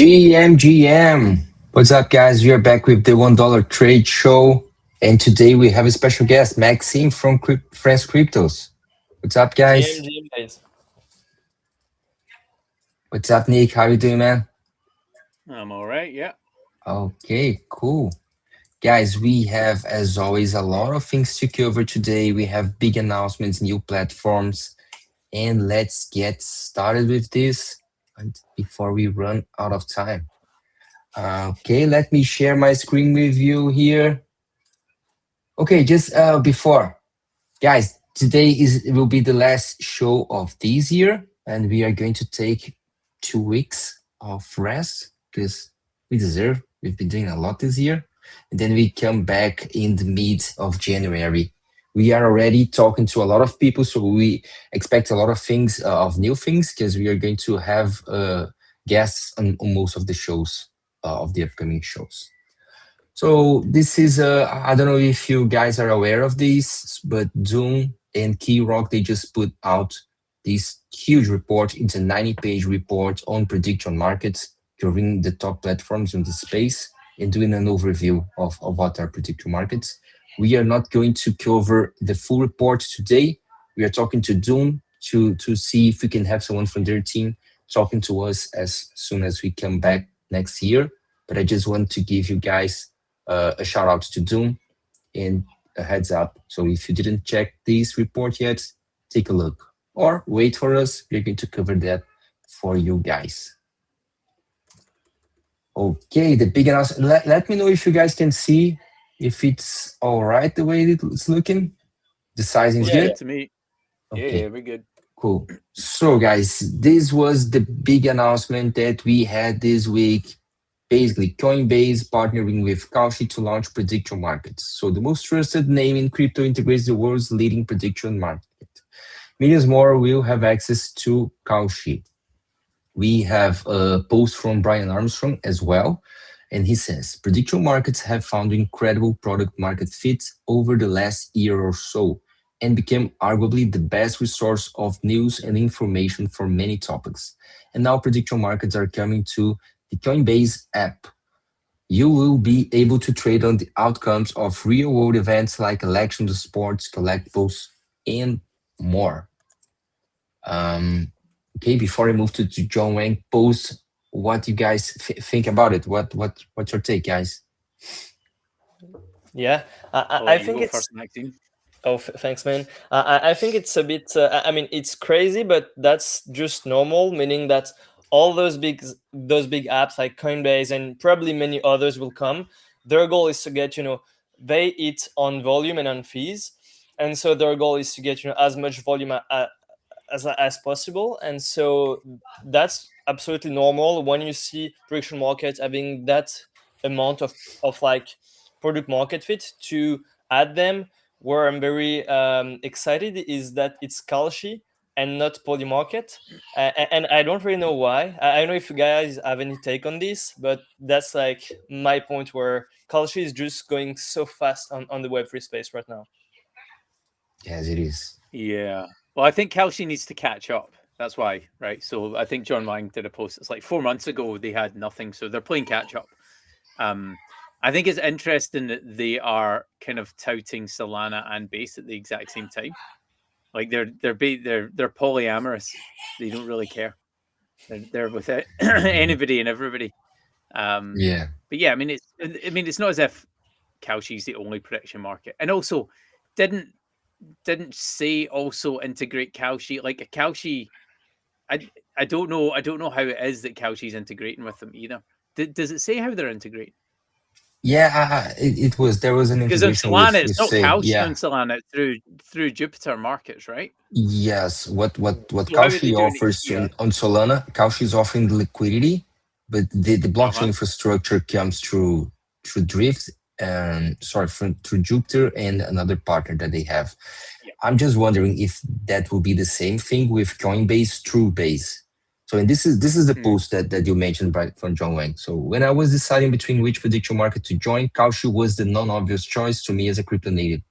GM. What's up, guys? We are back with the $1 Trade Show. And today we have a special guest, Maxime from France Cryptos. What's up, guys? GM guys. What's up, Nick? How you doing, man? I'm all right. Yeah. Okay, cool. Guys, we have, as always, a lot of things to cover today. We have big announcements, new platforms, and let's get started with this before we run out of time. Okay, let me share my screen with you here. Okay, just before, guys, today will be the last show of this year, and we are going to take 2 weeks of rest because we deserve. We've been doing a lot this year, and then we come back in the mid of January. We are already talking to a lot of people, so we expect a lot of things, of new things, because we are going to have guests on most of the shows of the upcoming shows. So this is I don't know if you guys are aware of this, but Zoom and Key Rock, they just put out this huge report. It's a 90-page report on prediction markets, covering the top platforms in the space and doing an overview of what are prediction markets. We are not going to cover the full report today. We are talking to Zoom to see if we can have someone from their team talking to us as soon as we come back next year. But I just want to give you guys a shout out to Doom and a heads up. So if you didn't check this report yet, take a look or wait for us. We're going to cover that for you guys. Okay, the big announcement. Let me know if you guys can see if it's all right the way it's looking. The sizing is good. To me. Okay. Yeah, we're good. Cool. So, guys, this was the big announcement that we had this week. Basically, Coinbase partnering with Kalshi to launch prediction markets. So the most trusted name in crypto integrates the world's leading prediction market. Millions more will have access to Kalshi. We have a post from Brian Armstrong as well. And he says, prediction markets have found incredible product market fit over the last year or so and became arguably the best resource of news and information for many topics. And now prediction markets are coming to the Coinbase app. You will be able to trade on the outcomes of real-world events like elections, sports, collectibles, and more. Okay, before I move to John Wang, post what you guys think about it. What's your take, guys? Yeah, I think it's. first, Maxine. Oh, thanks, man. I think it's a bit. I mean, it's crazy, but that's just normal. Meaning that all those big apps like Coinbase and probably many others will come. Their goal is to get they eat on volume and on fees, and so their goal is to get as much volume as possible. And so that's absolutely normal when you see prediction markets having that amount of like product market fit to add them. Where I'm very excited is that it's Kalshi and not Polymarket. And I don't really know why. I don't know if you guys have any take on this, but that's like my point where Kalshi is just going so fast on the Web3 space right now. Yes, it is. Yeah. Well, I think Kalshi needs to catch up. That's why, right? So I think John Wang did a post. It's like 4 months ago they had nothing, so they're playing catch up. I think it's interesting that they are kind of touting Solana and Base at the exact same time. Like they're polyamorous. They don't really care. They're with anybody and everybody. Yeah. But yeah, I mean it's not as if Kalshi's the only prediction market, and also didn't say also integrate Kalshi. Like Kalshi, I don't know how it is that Kalshi's integrating with them either. Does it say how they're integrating? Yeah, it was. There was an Because on integration Solana, with it's not Say. Kalshi Yeah. on Solana, it's through Jupiter Markets, right? Yes. What So how are Kalshi they doing it offers here? on Solana, Kalshi is offering the liquidity, but the blockchain infrastructure comes through Drift and through Jupiter and another partner that they have. Yeah. I'm just wondering if that will be the same thing with Coinbase through Base. So, and this is the post that you mentioned from John Wang. So when I was deciding between which prediction market to join, Kalshi was the non-obvious choice to me as a crypto native.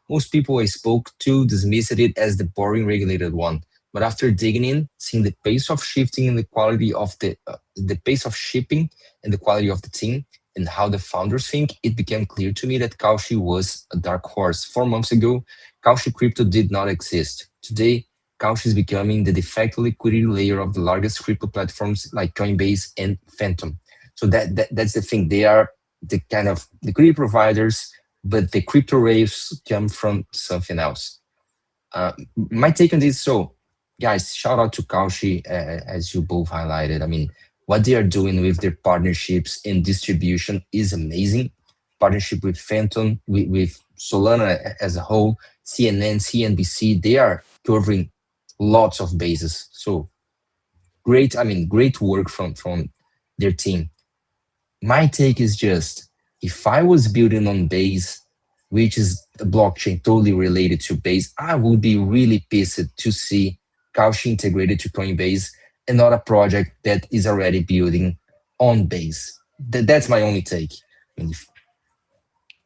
Most people I spoke to dismissed it as the boring regulated one, But after digging in, seeing the pace of shifting and the pace of shipping and the quality of the team and how the founders think, it became clear to me that Kalshi was a dark horse. 4 months ago, Kalshi crypto did not exist. Today, Kalshi is becoming the de facto liquidity layer of the largest crypto platforms like Coinbase and Phantom. So that's the thing. They are the kind of liquidity providers, but the crypto waves come from something else. My take on this. So, guys, shout out to Kaushi, as you both highlighted. I mean, what they are doing with their partnerships and distribution is amazing. Partnership with Phantom, with Solana as a whole, CNN, CNBC, they are covering lots of bases. So great. I mean, great work from their team. My take is just, if I was building on Base, which is a blockchain totally related to Base, I would be really pissed to see Cauchy integrated to Coinbase and not a project that is already building on Base. That's my only take. I mean,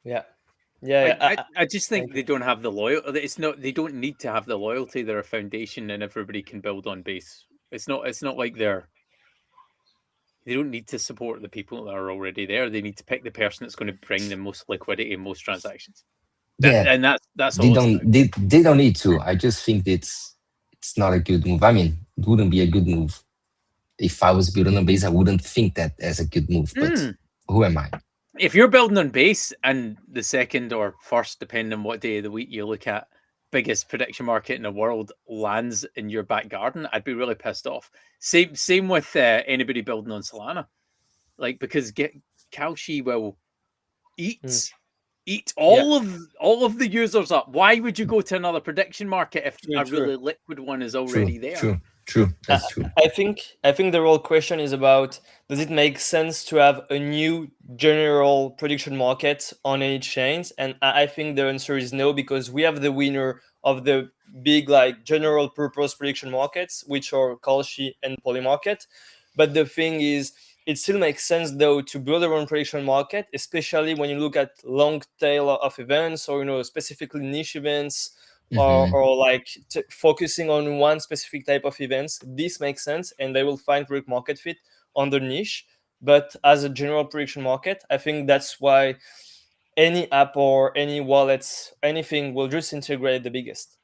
Yeah, yeah, yeah. I just I think they agree. don't have the loyalty. It's not, they don't need to have the loyalty. They're a foundation and everybody can build on base. It's not like they don't need to support the people that are already there. They need to pick the person that's going to bring the most liquidity and most transactions. yeah, That's all it's about. they don't need to. I just think it's not a good move. I mean, it wouldn't be a good move. If I was building on Base, I wouldn't think that as a good move. But Mm. who am I? If you're building on base and the second or first, depending on what day of the week you look at, biggest prediction market in the world lands in your back garden, I'd be really pissed off. Same with anybody building on Solana, like, because get Kalshi will Mm, eat eat yeah, all of the users up. Why would you go to another prediction market if true, a true. really liquid one is True, already there? true, true. I, That's true. I think the real question is about, does it make sense to have a new general prediction market on any chains? And I think the answer is no, because we have the winner of the big like general purpose prediction markets, which are Kalshi and Polymarket. But the thing is, it still makes sense though to build our own prediction market, especially when you look at long tail of events, or specifically niche events, Hmm. or like focusing on one specific type of events. This makes sense, and they will find product market fit on the niche. But as a general prediction market, I think that's why any app or any wallets, anything will just integrate the biggest.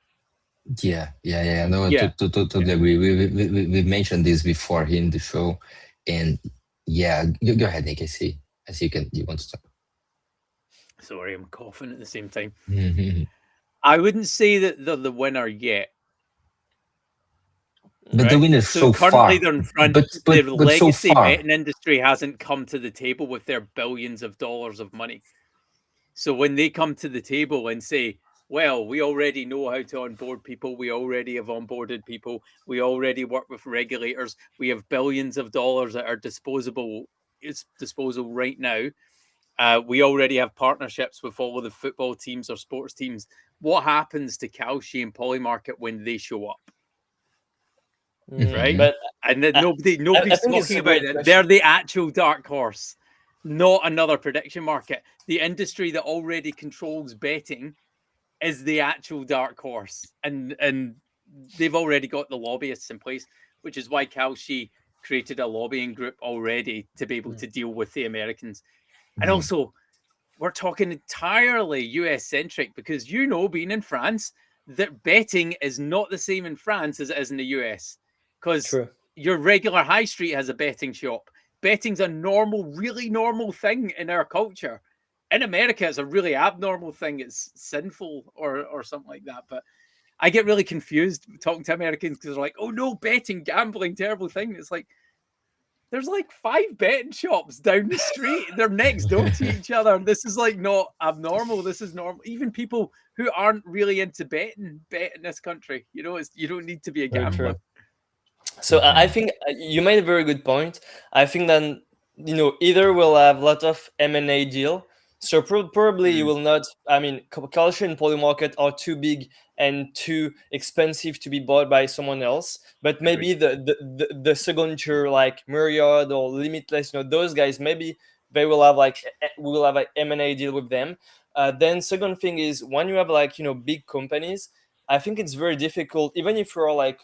Yeah, yeah, yeah. No, I Yeah, totally agree. We mentioned this before here in the show, and yeah, go ahead, Nick. I see you want to talk. sorry, I'm coughing at the same time. Mhm. I wouldn't say that they're the winner yet, But the right? winner So so currently far, they're in front. but The so legacy far, betting industry hasn't come to the table with their billions of dollars of money. So when they come to the table and say, well, we already know how to onboard people, we already have onboarded people, we already work with regulators, we have billions of dollars at our disposal right now. We already have partnerships with all of the football teams or sports teams. What happens to Kalshi and Polymarket when they show up? Mm, Right? hmm but And then I, I nobody's think it's talking a about great it. They're question. the actual dark horse, not another prediction market. The industry that already controls betting is the actual dark horse, and they've already got the lobbyists in place, which is why Kalshi created a lobbying group already to be able Mm, to deal with the Americans. And yeah, also, we're talking entirely US centric because, being in France, that betting is not the same in France as it is in the US. Because true. your regular high street has a betting shop. Betting's a normal, really normal thing in our culture. In America, it's a really abnormal thing. It's sinful or something like that. But I get really confused talking to Americans because they're like, oh no, betting, gambling, terrible thing. It's like, there's like 5 betting shops down the street. They're next door to each other. This is like not abnormal. This is normal. Even people who aren't really into betting bet in this country. You don't need to be a Very gambler. true. So I hmm think you made a very good point. I think that either we'll have a lot of M&A deal. So probably you Mm, will not. I mean, Kalshi and Polymarket are too big and too expensive to be bought by someone else. But agreed. maybe the second tier like Myriad or Limitless, those guys, maybe they will have like we will have like M&A deal with them. Then second thing is, when you have like big companies, I think it's very difficult, even if you're like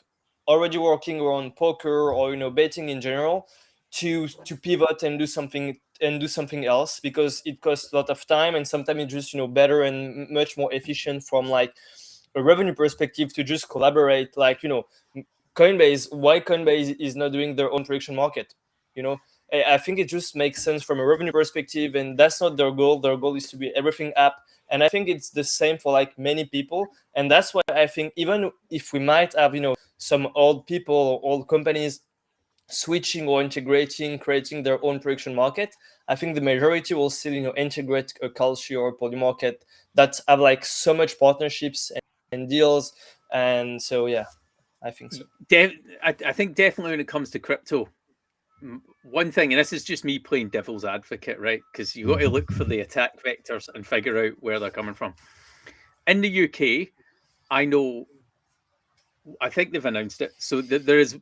already working around poker or betting in general to pivot and do something else, because it costs a lot of time, and sometimes it's just better and much more efficient from like a revenue perspective to just collaborate. Like Coinbase, why Coinbase is not doing their own prediction market? You know, I think it just makes sense from a revenue perspective, and that's not their goal. Their goal is to be everything app, and I think it's the same for like many people, and that's why I think even if we might have some old people or old companies switching or integrating, creating their own prediction market, I think the majority will still integrate a Kalshi or a Polymarket that have like so much partnerships and deals, and so yeah, I think so. I think definitely when it comes to crypto, one thing, and this is just me playing devil's advocate, right? Because you got to look for the attack vectors and figure out where they're coming from. In the UK, I know, I think they've announced it. So there is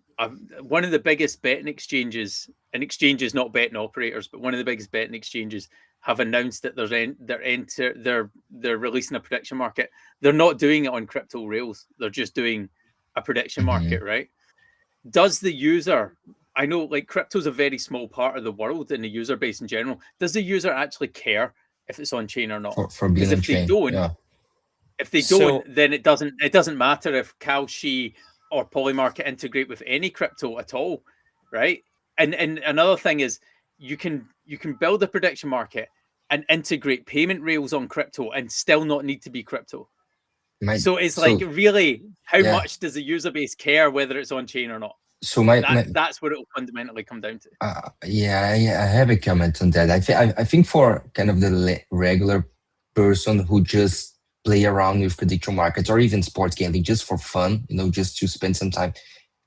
one of the biggest betting exchanges, and exchanges, not betting operators, but one of the biggest betting exchanges have announced that they're releasing a prediction market. They're not doing it on crypto rails. They're just doing a prediction market, right? Does the user, I know like crypto's a very small part of the world and the user base in general. Does the user actually care if it's on chain or not? For being Because on chain, yeah. if they don't, then it doesn't matter if Kalshi or Polymarket integrate with any crypto at all, right? And another thing is you can build a prediction market and integrate payment rails on crypto and still not need to be crypto. So it's like, really, how much does the user base care whether it's on chain or not? So that's what it will fundamentally come down to. I have a comment on that. I think for kind of the regular person who just play around with prediction markets or even sports gambling just for fun, just to spend some time,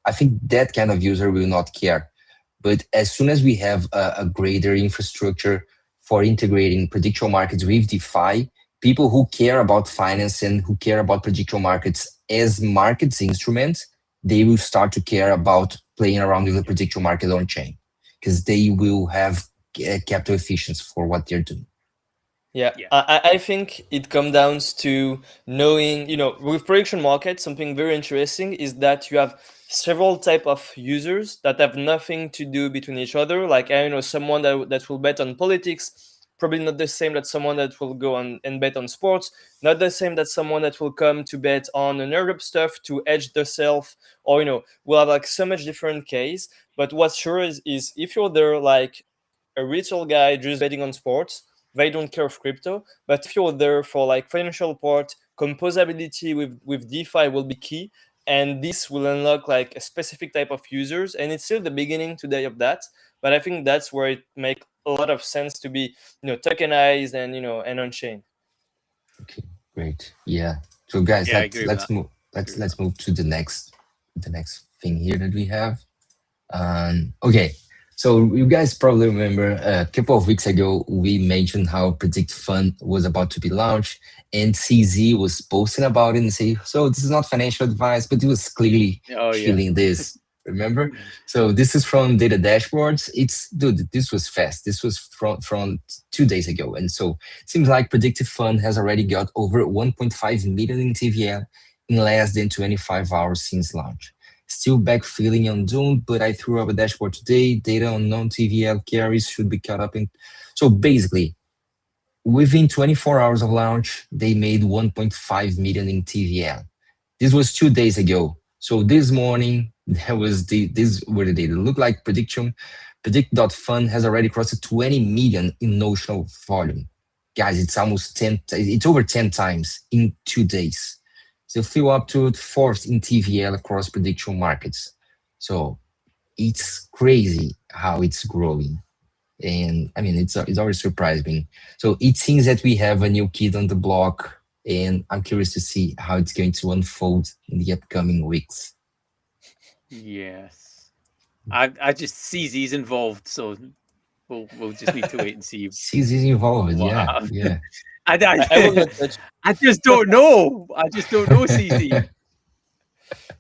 I think that kind of user will not care. But as soon as we have a greater infrastructure for integrating prediction markets with DeFi, people who care about finance and who care about prediction markets as markets instruments, they will start to care about playing around with the prediction market on chain, because they will have capital efficiency for what they're doing. Yeah. I think it comes down to knowing, with prediction market, something very interesting is that you have several type of users that have nothing to do between each other. Like, I know someone that will bet on politics, probably not the same that someone that will go on and bet on sports, not the same that someone that will come to bet on nerd stuff to edge themselves, or, we'll have like so much different case. But what's sure is if you're there like a retail guy just betting on sports, they don't care of crypto. But if you're there for like financial part, composability with DeFi will be key, and this will unlock like a specific type of users. And it's still the beginning today of that, but I think that's where it makes a lot of sense to be tokenized and and on chain. Okay, great. Yeah. So guys, let's move. Let's move to the next thing here that we have. Okay. So you guys probably remember a couple of weeks ago, we mentioned how Predict Fund was about to be launched, and CZ was posting about it and say, so this is not financial advice, but he was clearly feeling this. Remember? So this is from Data Dashboards. Dude, this was fast. This was from 2 days ago. And so it seems like Predictive Fund has already got over 1.5 million in TVL in less than 25 hours since launch. Still backfilling on Doom, but I threw up a dashboard today. Data on non-TVL carries should be caught up in. So basically, within 24 hours of launch, they made 1.5 million in TVL. This was 2 days ago. So this morning, there was this were the data. It looked like Predict.fund has already crossed 20 million in notional volume. Guys, it's over 10 times in 2 days. So flew up to fourth in TVL across prediction markets. So it's crazy how it's growing. And I mean, it's always surprising. So it seems that we have a new kid on the block, and I'm curious to see how it's going to unfold in the upcoming weeks. Yes. I just CZ's involved, so we'll just need to wait and see. CZ's involved, yeah. I just don't know. I just don't know CZ.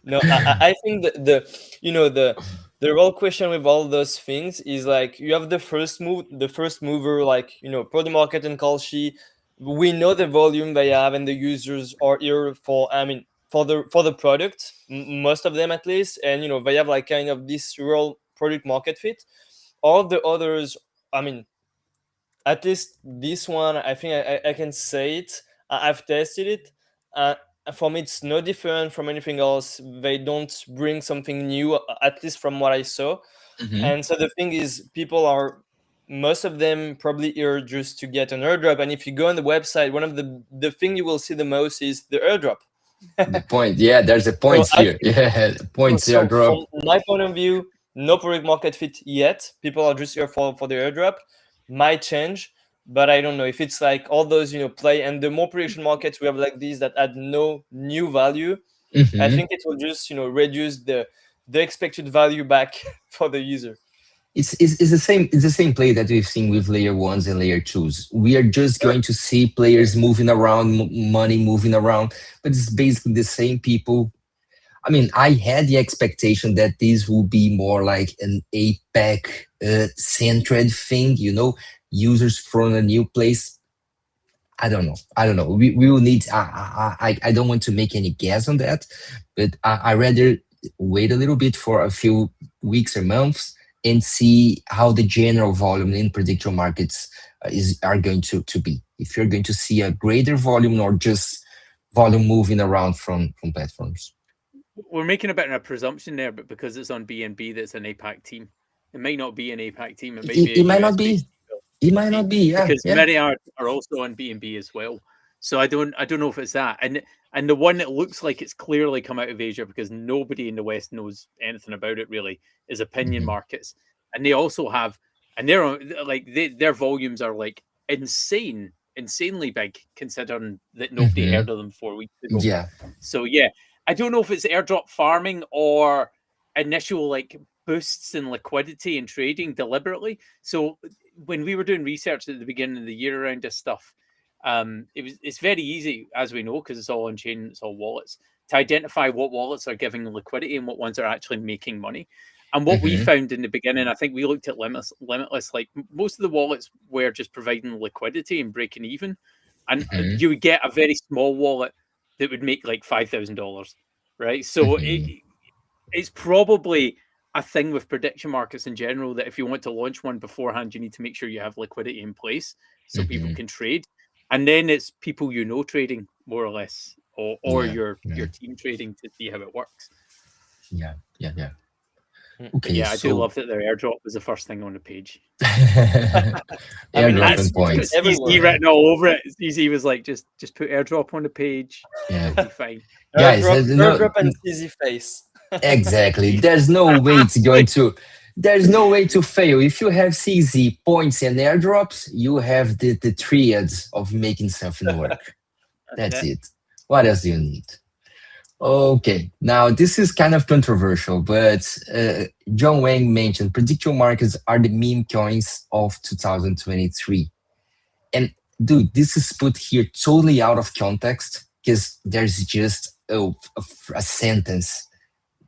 No, I think the real question with all those things is like you have the first mover, like Polymarket and Kalshi. We know the volume they have and the users are here for. I mean, for the product, most of them at least, and they have like kind of this real product market fit. All of the others, I mean, at least this one, I think I can say it. I've tested it. Uh, for me, it's no different from anything else. They don't bring something new, at least from what I saw. Hmm. And so the thing is, people are, most of them probably here just to get an airdrop. And if you go on the website, one of the thing you will see the most is the airdrop. The point, yeah, there's the So points I here. Yeah, points so airdrop. from my point of view, no product market fit yet. People are just here for the airdrop. Might change, but I don't know if it's like all those play, and the more prediction markets we have like these that add no new value, I Hmm. think it will just reduce the expected value back for the user. It's the same. It's the same play that we've seen with layer ones and layer twos. We are just Yeah. going to see players moving around, money moving around, but it's basically the same people. I mean, I had the expectation that this will be more like an APAC centered thing, users from a new place. I don't know. I don't know. We will need. I don't want to make any guess on that, but I rather wait a little bit for a few weeks or months and see how the general volume in prediction markets is are going to be. If you're going to see a greater volume or just volume moving around from platforms. We're making a bit of a presumption there, but because it's on BNB, that's an APAC team. It might not be an APAC team. It might be a It might not US based be. It might team not be. Yeah. because Yeah. Myriad are also on BNB as well. So I don't know if it's that. And the one that looks like it's clearly come out of Asia because nobody in the West knows anything about it really is opinion Hmm. markets. And they also have, and their volumes are like insanely big considering that nobody Hmm. heard of them 4 weeks ago. Yeah. So yeah, I don't know if it's airdrop farming or initial like boosts in liquidity and trading deliberately. So when we were doing research at the beginning of the year around this stuff, it's very easy, as we know, because it's all on chain, it's all wallets, to identify what wallets are giving liquidity and what ones are actually making money. And what we Hmm. found in the beginning, I think we looked at Limitless, like most of the wallets were just providing liquidity and breaking even. And Hmm. you would get a very small wallet that would make like $5,000, right? So Hmm. it's probably a thing with prediction markets in general that if you want to launch one beforehand, you need to make sure you have liquidity in place so people Hmm. can trade. And then it's people trading more or less, or Yeah. your Yeah. team trading to see how it works. Yeah. Yeah. Yeah. Mm. But Okay. yeah, I do So love that their airdrop was the first thing on the page. I mean, And airdrop that's and it's got points. CZ everywhere. written all over it. CZ was like, just put airdrop on the page. Yeah. It'll be fine. Guys, Airdrop and easy face. exactly. There's no way it's going to. There's no way to fail. If you have CZ points and airdrops, you have the triads of making something work. That's That's it. it. What else do you need? Okay, now this is kind of controversial, but John Wang mentioned prediction markets are the meme coins of 2023. And dude, this is put here totally out of context because there's just a sentence.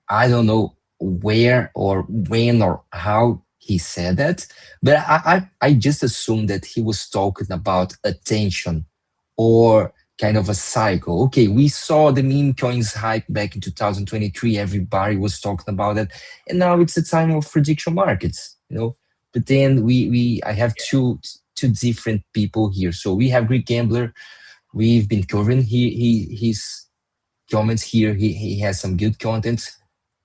I don't know where or when or how he said that, but I just assumed that he was talking about attention or kind of a cycle. Okay, we saw the meme coins hype back in 2023. Everybody was talking about it, and now it's the time of prediction markets. But then I have two different people here. So we have Greek Gambler. We've been covering his comments here. He has some good content,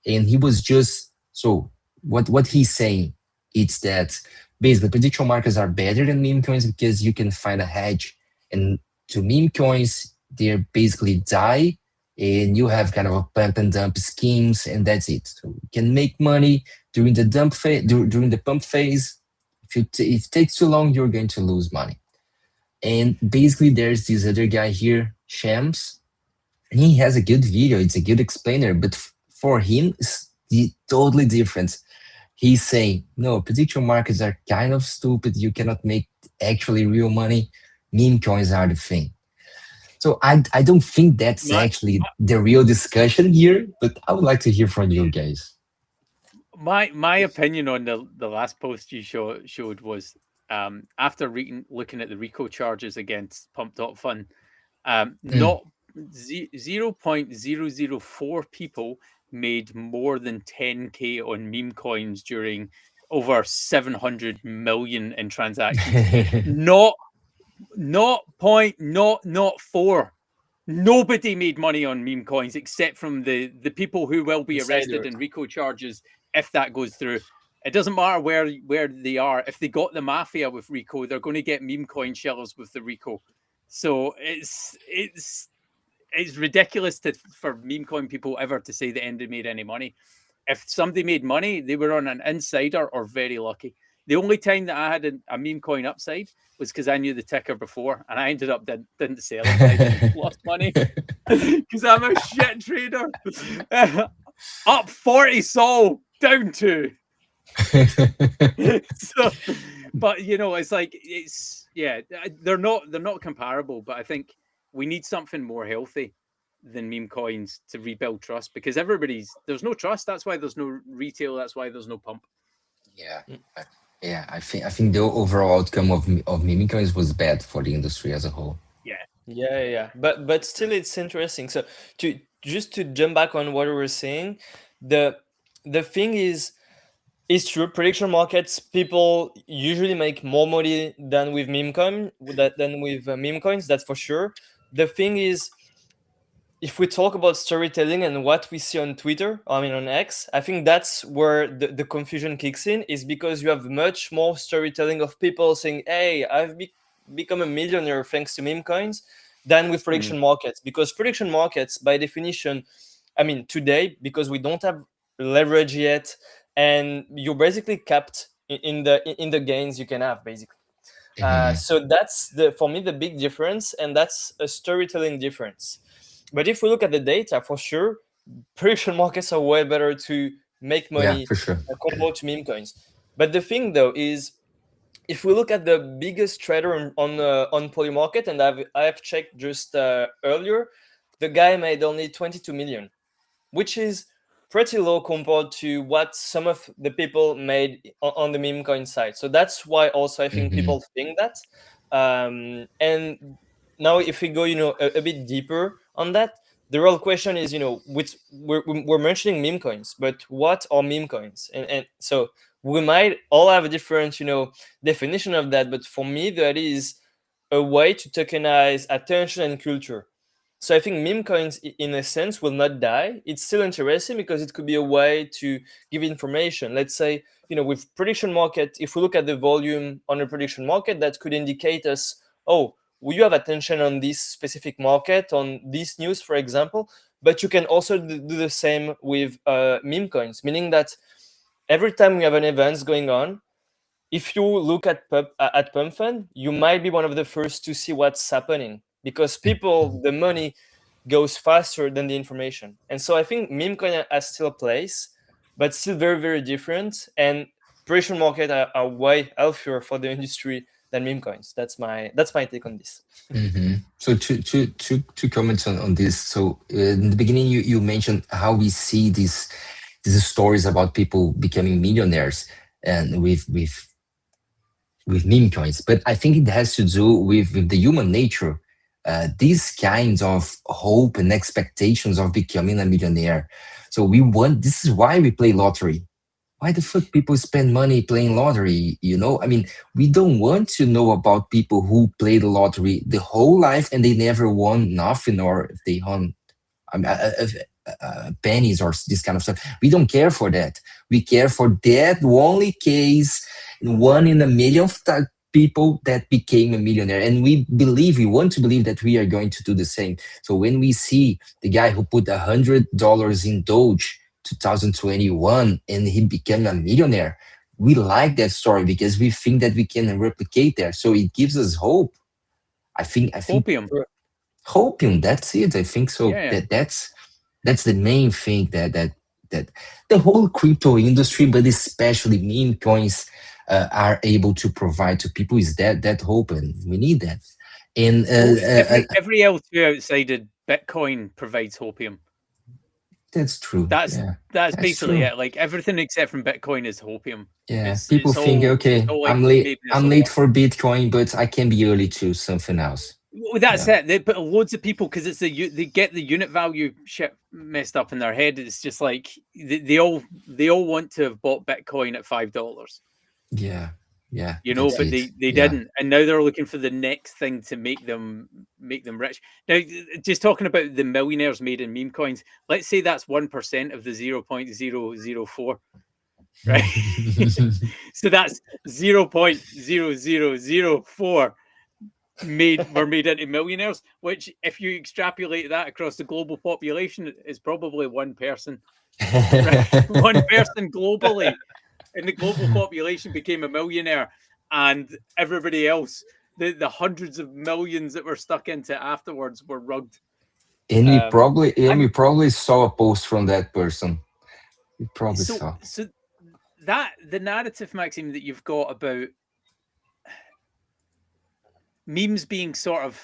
and he was just so what he's saying. It's that basically prediction markets are better than meme coins because you can find a hedge, and to meme coins they're basically die, and you have kind of a pump and dump schemes, and that's it. So you can make money during the dump phase, during the pump phase. If it takes too long, you're going to lose money. And basically, there's this other guy here, Shams. He has a good video. It's a good explainer, but for him, it's totally different. He's saying, no, prediction markets are kind of stupid. You cannot make actually real money. Meme coins are the thing. So I don't think that's My actually the real discussion here, but I would like to hear from you guys. my opinion on the last post you showed was after looking at the RICO charges against Pump Fun, Mm, not 0.004 people made more than 10K on meme coins during over 700 million in transactions. Not 4. Nobody made money on meme coins except from the people who will be arrested Insider. and RICO charges if that goes through. It doesn't matter where they are. If they got the mafia with RICO, they're going to get meme coin shells with the RICO. So it's ridiculous for meme coin people ever to say that they made any money. If somebody made money, they were on an insider or very lucky. The only time that I had a meme coin upside was because I knew the ticker before, and I ended up didn't sell it. I just lost money because I'm a shit trader. Up 40 sol, down 2. So, but it's like they're not comparable. But I think we need something more healthy than meme coins to rebuild trust, because there's no trust. That's why there's no retail. That's why there's no pump. Yeah, yeah. I think the overall outcome of meme coins was bad for the industry as a whole. Yeah. But still, it's interesting. So to jump back on what we were saying, the thing is, it's true. Prediction markets, people usually make more money than with meme coins. That's for sure. The thing is, if we talk about storytelling and what we see on Twitter, I mean on X, I think that's where the confusion kicks in, is because you have much more storytelling of people saying, "Hey, I've become a millionaire thanks to meme coins," than with prediction markets. Because prediction markets, by definition, I mean today, because we don't have leverage yet, and you're basically capped in the gains you can have, basically. So that's for me the big difference, and that's a storytelling difference. But if we look at the data, for sure, prediction markets are way better to make Yeah, money for sure. compared to meme coins. But the thing though is, if we look at the biggest trader on Polymarket, and I have checked just earlier, the guy made only 22 million, which is pretty low compared to what some of the people made on the meme coin side. So that's why also I think people think that. And now if we go, a bit deeper on that, the real question is, which we're mentioning meme coins, but what are meme coins? And so we might all have a different, definition of that. But for me, that is a way to tokenize attention and culture. So I think meme coins, in a sense, will not die. It's still interesting because it could be a way to give information. Let's say, with prediction market, if we look at the volume on a prediction market, that could indicate us, oh, will you have attention on this specific market, on this news, for example. But you can also do the same with meme coins, meaning that every time we have an event going on, if you look at PumpFund, you might be one of the first to see what's happening, because the money goes faster than the information. And so I think meme coin has still a place, but still very, very different. And prediction market are way healthier for the industry than meme coins. That's my take on this. So two comments on this. So in the beginning, you mentioned how we see these stories about people becoming millionaires and with meme coins, but I think it has to do with the human nature. These kinds of hope and expectations of becoming a millionaire. So this is why we play lottery. Why the fuck people spend money playing lottery? I mean, we don't want to know about people who play the lottery the whole life and they never won nothing, or if they won pennies or this kind of stuff. We don't care for that. We care for that only case, one in a million people that became a millionaire. And we want to believe that we are going to do the same. So when we see the guy who put $100 in Doge 2021 and he became a millionaire, we like that story because we think that we can replicate that. So it gives us hope. I think hopium, that's it. I think so. Yeah. That's the main thing that the whole crypto industry, but especially meme coins, are able to provide to people, is that hope, and we need that. And every L2 outside of Bitcoin provides hopium. That's true. That's basically true. it. Like everything except from Bitcoin is hopium. Yeah, people think, okay, I'm late for Bitcoin, but I can be early to something else. Well, that's Yeah. it. They put loads of people because it's they get the unit value shit messed up in their head. It's just like they all want to have bought Bitcoin at $5, Yeah. Yeah. you know, That's but it. they Yeah. didn't, and now they're looking for the next thing to make them rich. Now, just talking about the millionaires made in meme coins. Let's say that's 1% of the 0.004, right? So that's 0.0004 were made into millionaires, which if you extrapolate that across the global population is probably one person, right? One person globally in the global population became a millionaire, and everybody else, the hundreds of millions that were stuck into afterwards, were rugged. And we I'm probably saw a post from that person. We probably so saw. so that the narrative, Maxime, that you've got about memes being sort of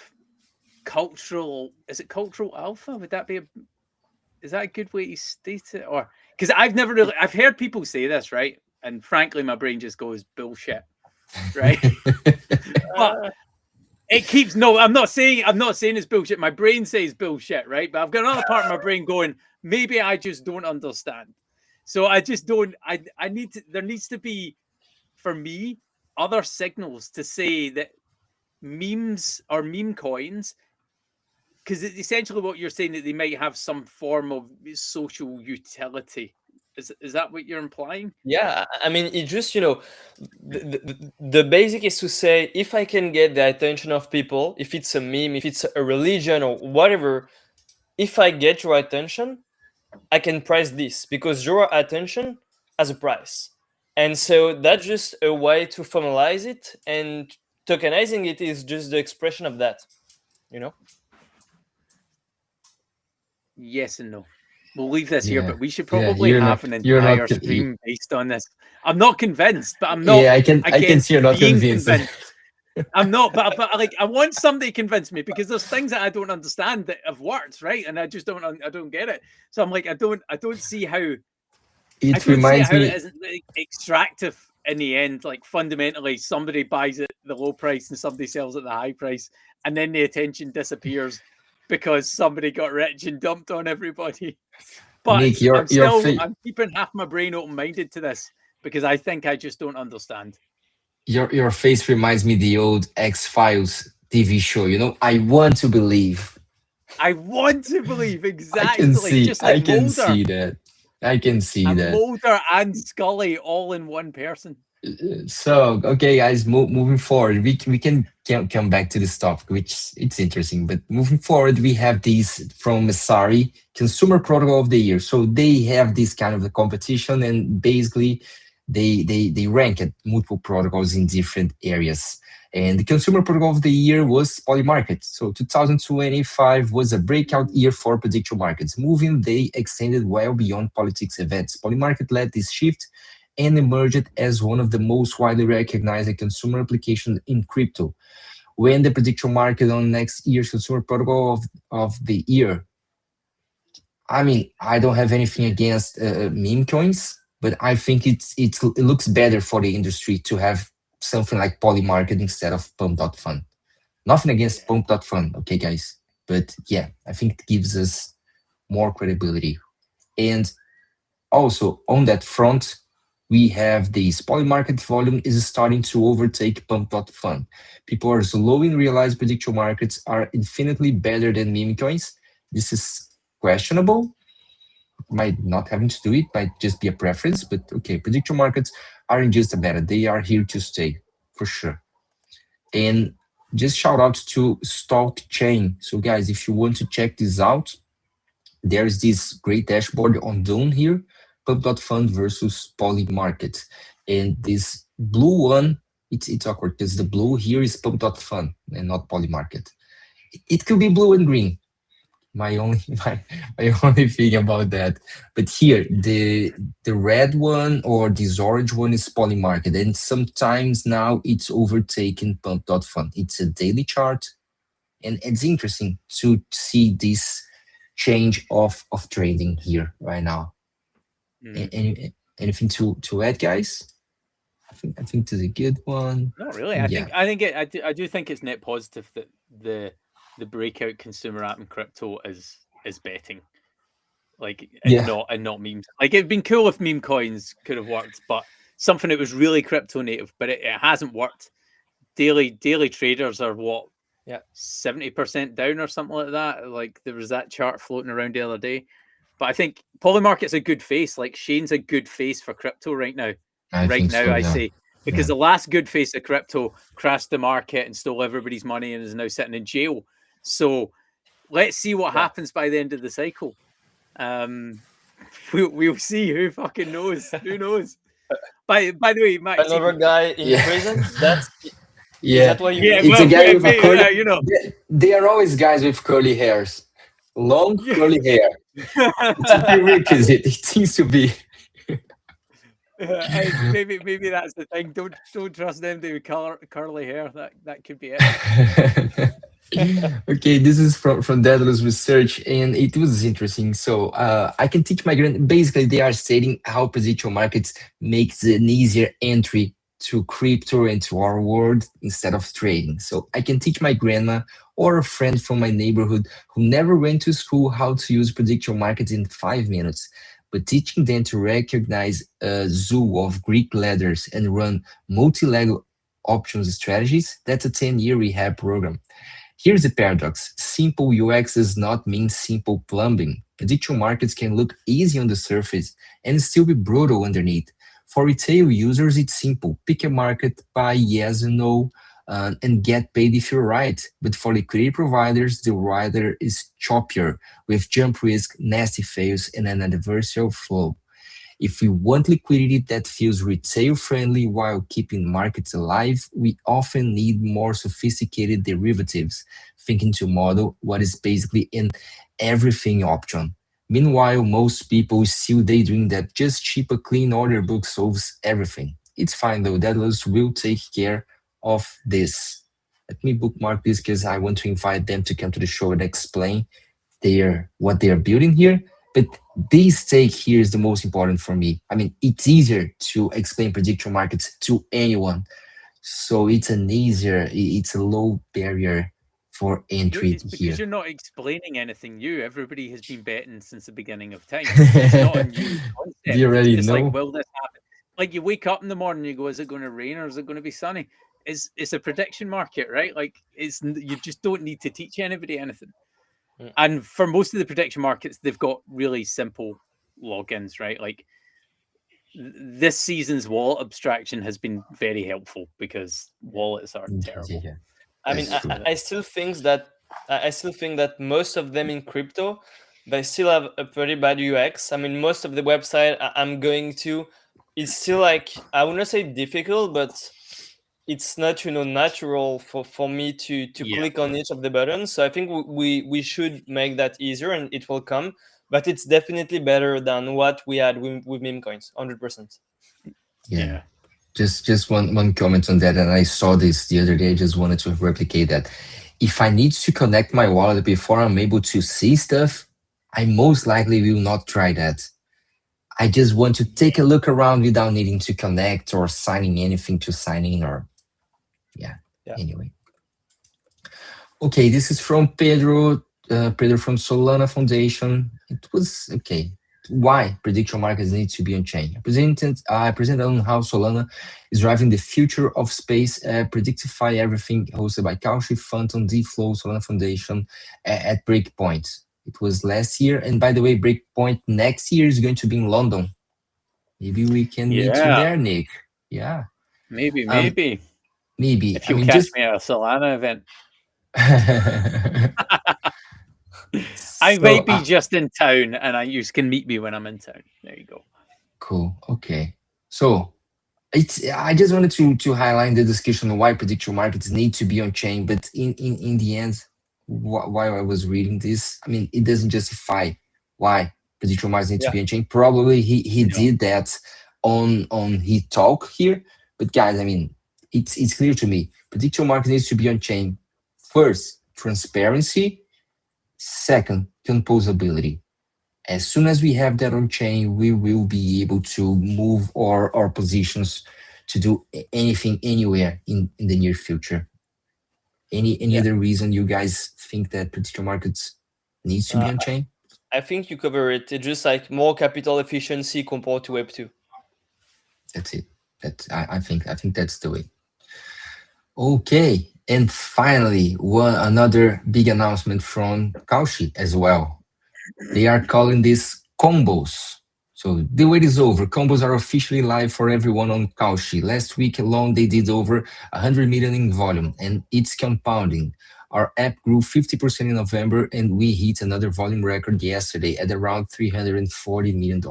cultural, is it cultural alpha? Would that be is that a good way to state it? Or because I've heard people say this, right? And frankly, my brain just goes bullshit, right? But Uh, it keeps I'm not saying it's bullshit. My brain says bullshit, right? But I've got another part of my brain going, maybe I just don't understand. So I just don't. I need to. There needs to be, for me, other signals to say that memes or meme coins, because essentially what you're saying, that they might have some form of social utility. Is that what you're implying? yeah, I mean, it just, the basic is to say, if I can get the attention of people, if it's a meme, if it's a religion or whatever, if I get your attention, I can price this because your attention has a price. And so that's just a way to formalize it, and tokenizing it is just the expression of that, you know? Yes and no. We'll leave this here, Yeah. but we should Yeah. probably have an You're not entire stream based on this. I'm not convinced, but I'm not yeah, I can against see you're not being convinced. convinced. I'm not, but like I want somebody to convince me, because there's things that I don't understand that have worked, right? And I just I don't get it. So I'm like, I don't see how It reminds it me. isn't like extractive in the end. Like fundamentally, somebody buys it the low price and somebody sells it the high price, and then the attention disappears because somebody got rich and dumped on everybody. But Nick, I'm keeping half my brain open minded to this because I think I just don't understand. your face reminds me the old X-Files TV show. I want to believe. I want to believe I can exactly, see. just like I can Mulder. see that. I can see And that. Mulder and Scully all in one person. So, okay, guys, moving forward, we can come back to this topic, which it's interesting. But moving forward, we have these from Masari Consumer Protocol of the Year. So they have this kind of a competition, and basically, they rank at multiple protocols in different areas. And the Consumer Protocol of the Year was Polymarket. So 2025 was a breakout year for prediction markets. Moving, they extended well beyond politics events. Polymarket led this shift and emerged as one of the most widely recognized consumer applications in crypto. When the prediction market on next year's consumer protocol of the year, I mean, I don't have anything against meme coins, but I think it looks better for the industry to have something like Poly Market instead of Pump.fun. Nothing against Yeah. Pump.fun, okay, guys? But yeah, I think it gives us more credibility. And also on that front, we have this Poly Market volume is starting to overtake Pump.fun. People are slowly realize prediction markets are infinitely better than meme coins. This is questionable, might not having to do it, might just be a preference, but okay, prediction markets aren't just a meta, they are here to stay for sure. And just shout out to Stalk Chain. So guys, if you want to check this out, there's this great dashboard on Dawn here, Pub.fund versus Poly Market. And this blue one, it's awkward because the blue here is Pub.fund and not Poly Market. It could be blue and green, my only my only thing about that. But here the red one or this orange one is Poly Market, and sometimes now it's overtaken Pump.fun. It's a daily chart, and it's interesting to see this change of trading here right now. Anything to add, guys? I think this is a good one. Not really. Yeah. I do think it's net positive that the breakout consumer app in crypto is betting, like, Yeah. and not memes. Like, it'd been cool if meme coins could have worked, but something that was really crypto native, but it hasn't worked. Daily traders are what, Yeah. 70% down or something like that. Like, there was that chart floating around the other day. But I think Polymarket's a good face. Like, Shane's a good face for crypto right now. I think so. I Yeah. say, because Yeah. the last good face of crypto crashed the market and stole everybody's money and is now sitting in jail. So let's see what Yeah. happens by the end of the cycle. Um, we'll see. Who fucking knows? Who knows? By the way, Max, Another guy in Yeah. prison. Is Yeah. that what you yeah, mean? It's a well, guy with a curly. you know, They are always guys with curly hairs, long yeah. curly hair. It's a prerequisite. It seems to be. Maybe that's the thing. Don't trust them to curly hair. That could be it. Okay, this is from Daedalus research, and it was interesting. So I can teach my grand. Basically, they are stating how prediction markets makes an easier entry to crypto and to our world instead of trading. So I can teach my grandma or a friend from my neighborhood who never went to school how to use prediction markets in 5 minutes. But teaching them to recognize a zoo of Greek letters and run multi-leg options strategies, that's a 10-year rehab program. Here's the paradox. Simple UX does not mean simple plumbing. Prediction markets can look easy on the surface and still be brutal underneath. For retail users, it's simple. Pick a market, buy yes and no, and get paid if you're right. But for liquidity providers, the rider is choppier with jump risk, nasty fails, and an adversarial flow. If we want liquidity that feels retail friendly while keeping markets alive, we often need more sophisticated derivatives, thinking to model what is basically an everything option. Meanwhile, most people still daydream that just cheap a clean order book solves everything. It's fine though, Deadless will take care of this. Let me bookmark this because I want to invite them to come to the show and explain what they are building here. But this take here is the most important for me. I mean, it's easier to explain prediction markets to anyone. So it's a low barrier for entry It's because here. you're not explaining anything new. Everybody has been betting since the beginning of time. It's not a new Do concept. you already It's like, know? will this happen? Like, you wake up in the morning, you go, is it going to rain or is it going to be sunny? It's a prediction market, right? Like, you just don't need to teach anybody anything. Mm. And for most of the prediction markets, they've got really simple logins, right? Like, this season's wallet abstraction has been very helpful because wallets are terrible. Yeah, I mean, that's true. I still think that most of them in crypto, they still have a pretty bad UX. I mean, most of the website I'm going to, it's still like, I would not say difficult, but it's not natural for me to Yeah. click on each of the buttons. So I think we should make that easier, and it will come. But it's definitely better than what we had with meme coins, 100%. Yeah. Just one comment on that, and I saw this the other day. I just wanted to replicate that. If I need to connect my wallet before I'm able to see stuff, I most likely will not try that. I just want to take a look around without needing to connect or signing anything to sign in or yeah. Yeah. Anyway. Okay, this is from Pedro. Pedro from Solana Foundation. It was okay. Why prediction markets need to be on chain? I presented on how Solana is driving the future of space. Predictify everything, hosted by Kalshi, Phantom, D-Flow, Solana Foundation at Breakpoint. It was last year, and by the way, Breakpoint next year is going to be in London. Maybe we can meet you Yeah. there, Nick. Yeah, Maybe. maybe. If I you'll mean, catch just me at a Solana event. I so might be just in town and you can meet me when I'm in town. There you go. cool. Okay. So I just wanted to highlight the discussion on why prediction markets need to be on chain, but in the end, while I was reading this, I mean, it doesn't justify why prediction markets need to Yeah. be on chain. Probably he No. did that on his talk here, but guys, I mean, it's clear to me prediction market needs to be on chain. First, transparency. Second, composability. As soon as we have that on chain, we will be able to move our positions to do anything anywhere in the near future. Any Yeah. other reason you guys think that prediction markets needs to be Uh, on chain? I think you cover it. It's just like more capital efficiency compared to Web2. That's it. I think that's the way. Okay, and finally, one another big announcement from Kalshi as well. They are calling this combos. So the wait is over. Combos are officially live for everyone on Kalshi. Last week alone, they did over 100 million in volume, and it's compounding. Our app grew 50% in November, and we hit another volume record yesterday at around $340 million.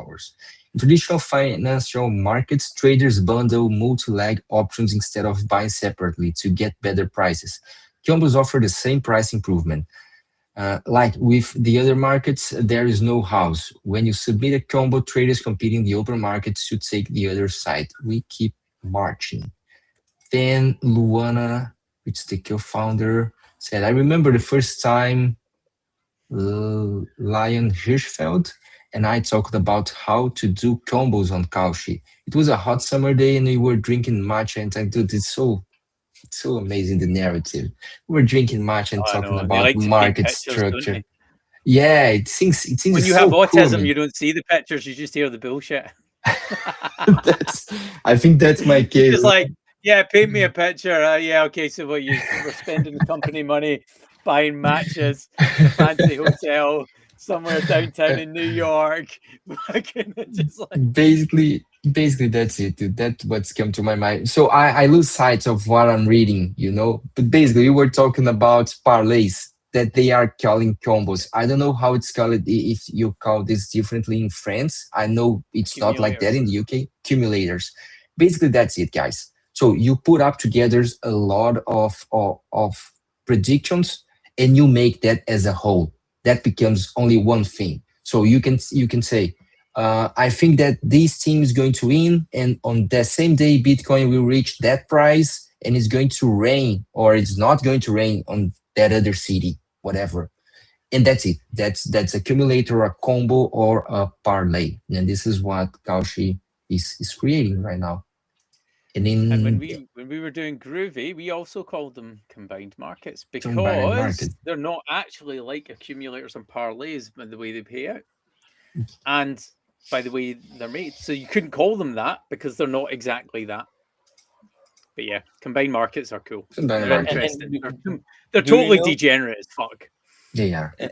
In traditional financial markets, traders bundle multi-leg options instead of buying separately to get better prices. Combos offer the same price improvement. Like with the other markets, there is no house. When you submit a combo, traders competing in the open markets should take the other side. We keep marching. Then Luana, which is the co-founder, said, I remember the first time Lion Hirschfeld and I talked about how to do combos on Kalshi. It was a hot summer day and we were drinking matcha and I dude, it's so amazing the narrative. We're drinking matcha and I talking know. And they about like to paint market pictures, don't structure. they? Yeah, it seems When you have so cool, autism, man. you don't see the pictures, you just hear the bullshit. That's I think that's my You're case. just like, yeah, paint me a picture. Yeah, okay. So what you were spending company money buying matches in a fancy hotel somewhere downtown in New York. Fucking just like, Basically that's it, dude. That's what's come to my mind. So I lose sight of what I'm reading. But basically we were talking about parlays that they are calling combos. I don't know how it's called if you call this differently in France. I know it's not like that accumulators. in the UK. Accumulators. Basically that's it, guys. So you put up together a lot of predictions and you make that as a whole. That becomes only one thing. So you can say I think that this team is going to win, and on the same day, Bitcoin will reach that price, and it's going to rain, or it's not going to rain on that other city, whatever. And that's it. That's accumulator, a combo, or a parlay, and this is what Kalshi is creating right now. And And when in we were doing Groovy, we also called them combined markets combined because market, they're not actually like accumulators and parlays by the way they pay out and by the way they're made. So you couldn't call them that because they're not exactly that. But yeah, combined markets are cool. combined They're market, interesting. They're Do you totally know? degenerate as fuck. they are. uh,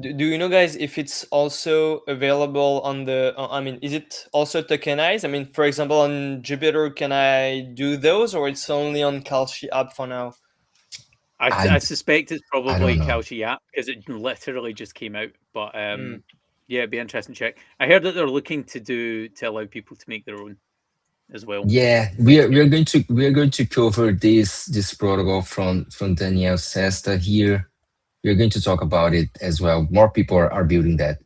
do you know, guys, if it's also available on the? I mean, is it also tokenized? I mean, for example, on Jupiter, can I do those, or it's only on Kalshi app for now? I I suspect it's I probably don't know. Kalshi app because it literally just came out. But Mm. yeah, it'd be interesting to check. I heard that they're looking to allow people to make their own as well. Yeah, Which we are going to cover this protocol from Daniel Sesta here. We're going to talk about it as well. More people are building that.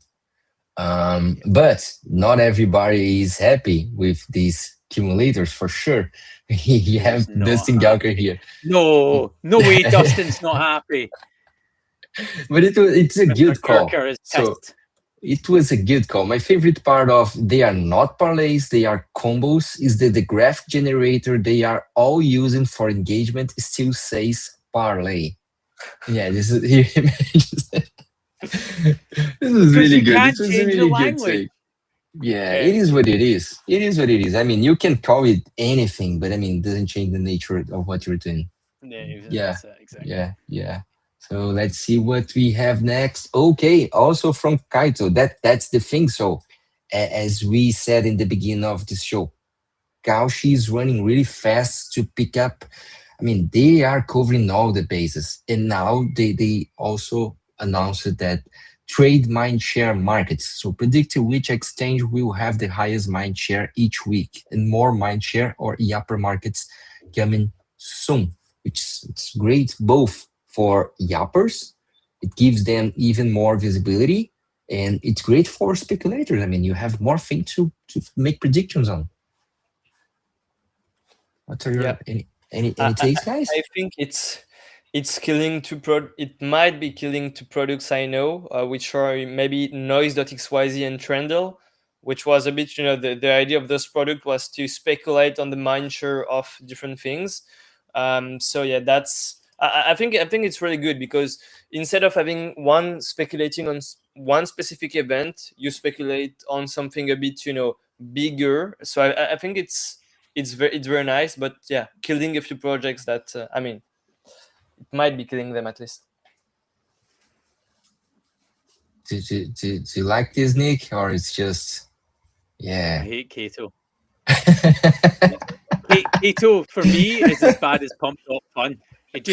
But not everybody is happy with these accumulators for sure. You who's have not Dustin Gauker happy? here. No, no way, Dustin's not happy. But it's a Mr. good call. Gurker is So pissed. it was a good call. My favorite part of they are not parlays, they are combos, is that the graph generator they are all using for engagement still says parlay. Yeah, this is he mentions that. This was Because really you good. This can't was a change the really good language. take. Yeah, Yeah, it is what it is. It is what it is. I mean, you can call it anything, but I mean, it doesn't change the nature of what you're doing. yeah, Yeah, that's it, exactly. yeah. So let's see what we have next. Okay, also from Kaito. That's the thing. So as we said in the beginning of this show, Kalshi is running really fast to pick up. I mean, they are covering all the bases. And now they also announced that trade mind share markets. So predict which exchange will have the highest mind share each week and more mind share or yapper markets coming soon, which it's great both for yappers. It gives them even more visibility and it's great for speculators. I mean, you have more things to make predictions on. What are Yeah, your any I, I, takes, guys? I think it's killing to it might be killing to products I know, which are maybe noise.xyz and Trendle, which was a bit, the idea of this product was to speculate on the mindshare of different things. So yeah, that's I think it's really good because instead of having one speculating on one specific event, you speculate on something a bit bigger. So I think it's very nice, but yeah, killing a few projects that it might be killing them at least. Do you like this, Nick, or it's just I yeah? hate Kato. Kato for me is as bad as pumped up fun. It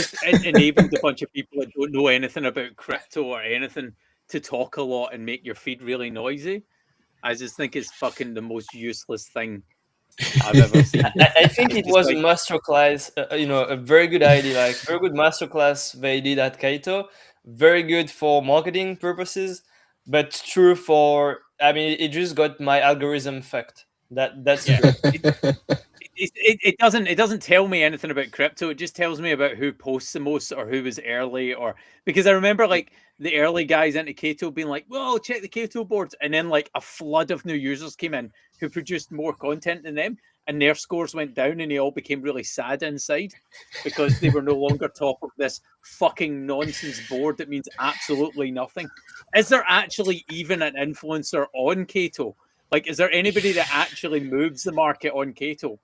enabled a bunch of people that don't know anything about crypto or anything to talk a lot and make your feed really noisy. I just think it's fucking the most useless thing I've ever seen. I think It's it just was a like, masterclass, a very good idea, like very good masterclass they did at Kaito. Very good for marketing purposes, but true for, it just got my algorithm fucked. That's yeah, true. it doesn't tell me anything about crypto. It just tells me about who posts the most or who was early, or because I remember like the early guys into Kato being like, "Whoa, check the Kato boards," and then like a flood of new users came in who produced more content than them, and their scores went down, and they all became really sad inside because they were no longer top of this fucking nonsense board that means absolutely nothing. Is there actually even an influencer on Kato? Like, is there anybody that actually moves the market on Kato?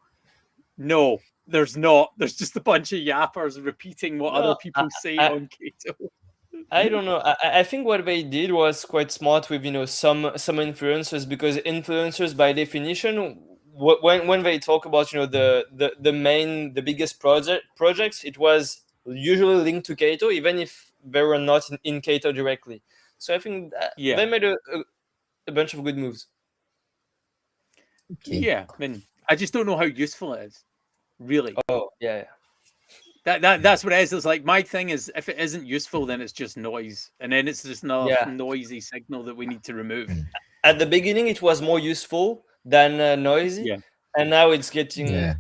No, there's not. There's just a bunch of yappers repeating what other No, people say I, on Kato. I don't know. I think what they did was quite smart with some influencers, because influencers by definition, when they talk about the biggest projects, it was usually linked to Kato, even if they were not in Kato directly. So I think Yeah, they made a bunch of good moves. Okay. yeah. I mean, I just don't know how useful it is. Really, Oh yeah, that's what it is. It's like my thing is, if it isn't useful, then it's just noise, and then it's just another yeah. noisy signal that we need to remove. Mm. At the beginning, it was more useful than noisy, Yeah, and now it's getting Yeah.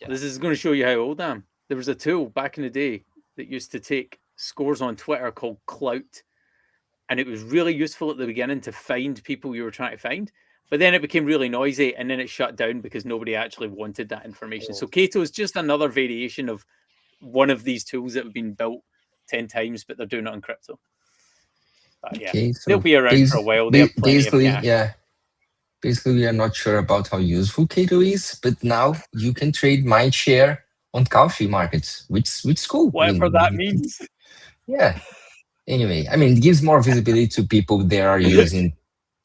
yeah. this is going to show you how old I am. There was a tool back in the day that used to take scores on Twitter called Clout, and it was really useful at the beginning to find people you were trying to find. But then it became really noisy, and then it shut down because nobody actually wanted that information. So Kato is just another variation of one of these tools that have been built 10 times, but they're doing it on crypto. But yeah, Okay. they'll So be around for a while. They have plenty of basically, cash. yeah. Basically, we are not sure about how useful Kato is, but now you can trade mind share on Kalshi markets, which is cool. I Whatever that mean, means. yeah. Anyway, I mean, it gives more visibility to people that are using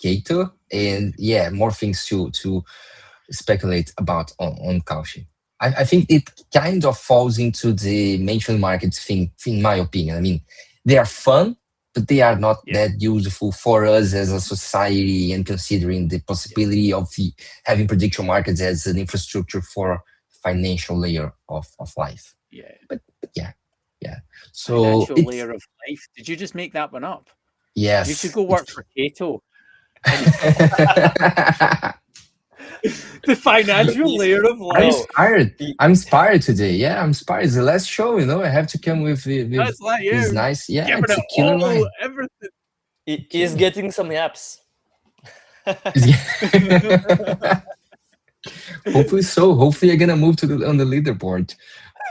Kato, and yeah, more things to speculate about on Kalshi. I think it kind of falls into the mentioned markets thing, in my opinion. I mean, they are fun, but they are not Yeah. that useful for us as a society, and considering the possibility of having prediction markets as an infrastructure for financial layer of life. Yeah. But yeah, yeah. So Financial it's layer of life. Did you just make that one up? You should yes. go work for Kato. And the financial layer of I'm life. inspired. I'm inspired today. Yeah, I'm inspired. It's the last show, I have to come with That's like this you nice. Yeah, giving it's it a killer all, line. everything. He is Okay. getting some apps. Hopefully so. Hopefully I'm gonna move to on the leaderboard.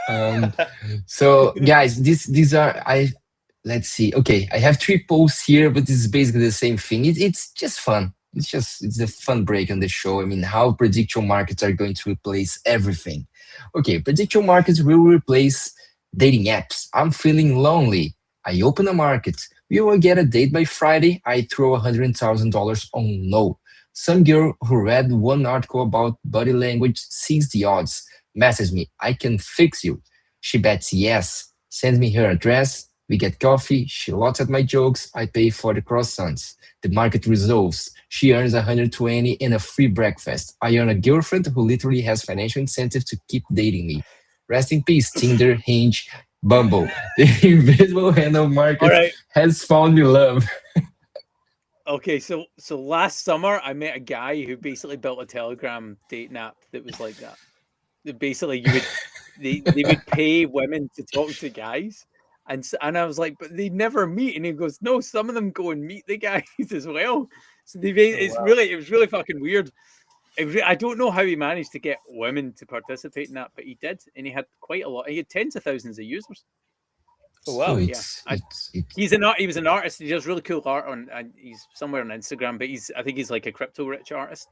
Um, so guys, these are I. Let's see. Okay, I have three posts here, but this is basically the same thing. It's just fun. It's a fun break on the show. I mean, how prediction markets are going to replace everything. Okay, prediction markets will replace dating apps. I'm feeling lonely. I open a market. We will get a date by Friday. I throw $100,000 on no. Some girl who read one article about body language sees the odds. Message me. I can fix you. She bets yes. Sends me her address. We get coffee. She laughs at my jokes. I pay for the croissants. The market resolves. She earns 120 and a free breakfast. I earn a girlfriend who literally has financial incentive to keep dating me. Rest in peace, Tinder, Hinge, Bumble. The invisible handle All market right. has found me love. Okay, so last summer I met a guy who basically built a Telegram dating app that was like that. That basically they would pay women to talk to guys, and I was like, but they never meet, and he goes, no, some of them go and meet the guys as well. So Oh, it's wow. really it was really fucking weird. I don't know how he managed to get women to participate in that, but he did, and he had quite a lot. He had tens of thousands of users. Oh, So wow. Yeah, he was an artist. He does really cool art on, and he's somewhere on Instagram. But I think he's like a crypto rich artist.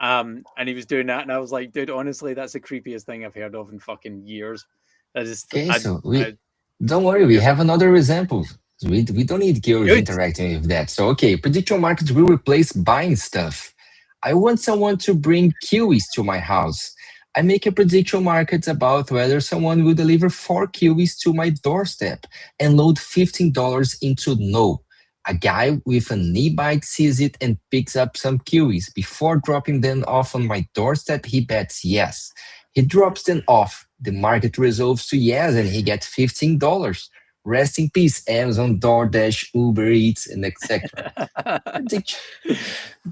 And he was doing that, and I was like, dude, honestly, that's the creepiest thing I've heard of in fucking years. That is, okay, so we I don't worry, we weird. have another example. We don't need girls Good. interacting with that. So okay, prediction markets will replace buying stuff. I want someone to bring kiwis to my house. I make a prediction market about whether someone will deliver 4 kiwis to my doorstep and load $15 into no. A guy with an e-bike sees it and picks up some kiwis. Before dropping them off on my doorstep, he bets yes. He drops them off. The market resolves to yes, and he gets $15. Rest in peace, Amazon, DoorDash, Uber Eats, and etc. Predict-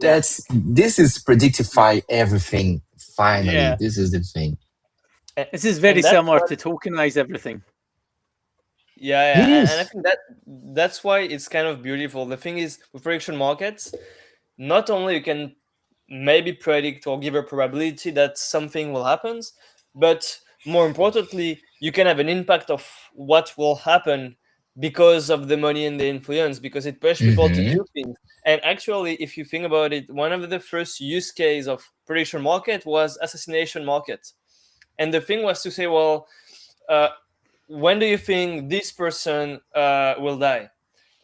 Yeah. this is predictify everything. Finally, Yeah, this is the thing. And, this is very and that's similar what, to tokenize everything. yeah, It yeah. And I is. think that's why it's kind of beautiful. The thing is, with prediction markets, not only you can maybe predict or give a probability that something will happen, but more importantly, you can have an impact of what will happen because of the money and the influence, because it pushes people to Mm-hmm. do things. And actually, if you think about it, one of the first use case of prediction market was assassination market. And the thing was to say, well, uh, when do you think this person will die?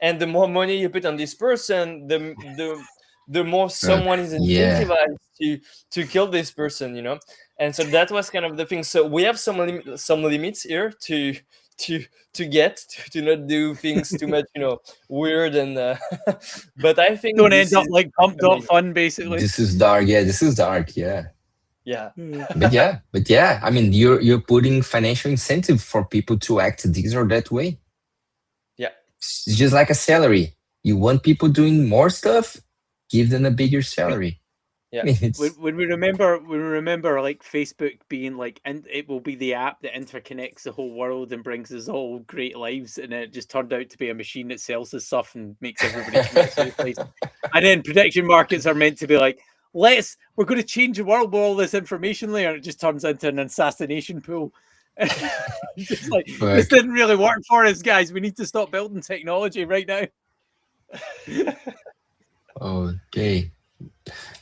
And the more money you put on this person, the more someone is Yeah. incentivized to kill this person, you know. And so that was kind of the thing. So we have some limits here to to not do things too much, weird and but I think Don't end this up is like pumped up amazing. fun, basically. This is dark. Yeah, this is dark. Yeah. Yeah. Mm. But yeah, I mean, you're putting financial incentive for people to act this or that way. Yeah. It's just like a salary. You want people doing more stuff, give them a bigger salary. Yeah. I mean, when, it's when we remember like Facebook being like, and it will be the app that interconnects the whole world and brings us all great lives, and it just turned out to be a machine that sells this stuff and makes everybody commit suicide. And then prediction markets are meant to be like, we're going to change the world with all this information layer, and it just turns into an assassination pool. Just like, this fuck. didn't really work for us, guys. We need to stop building technology right now. Okay.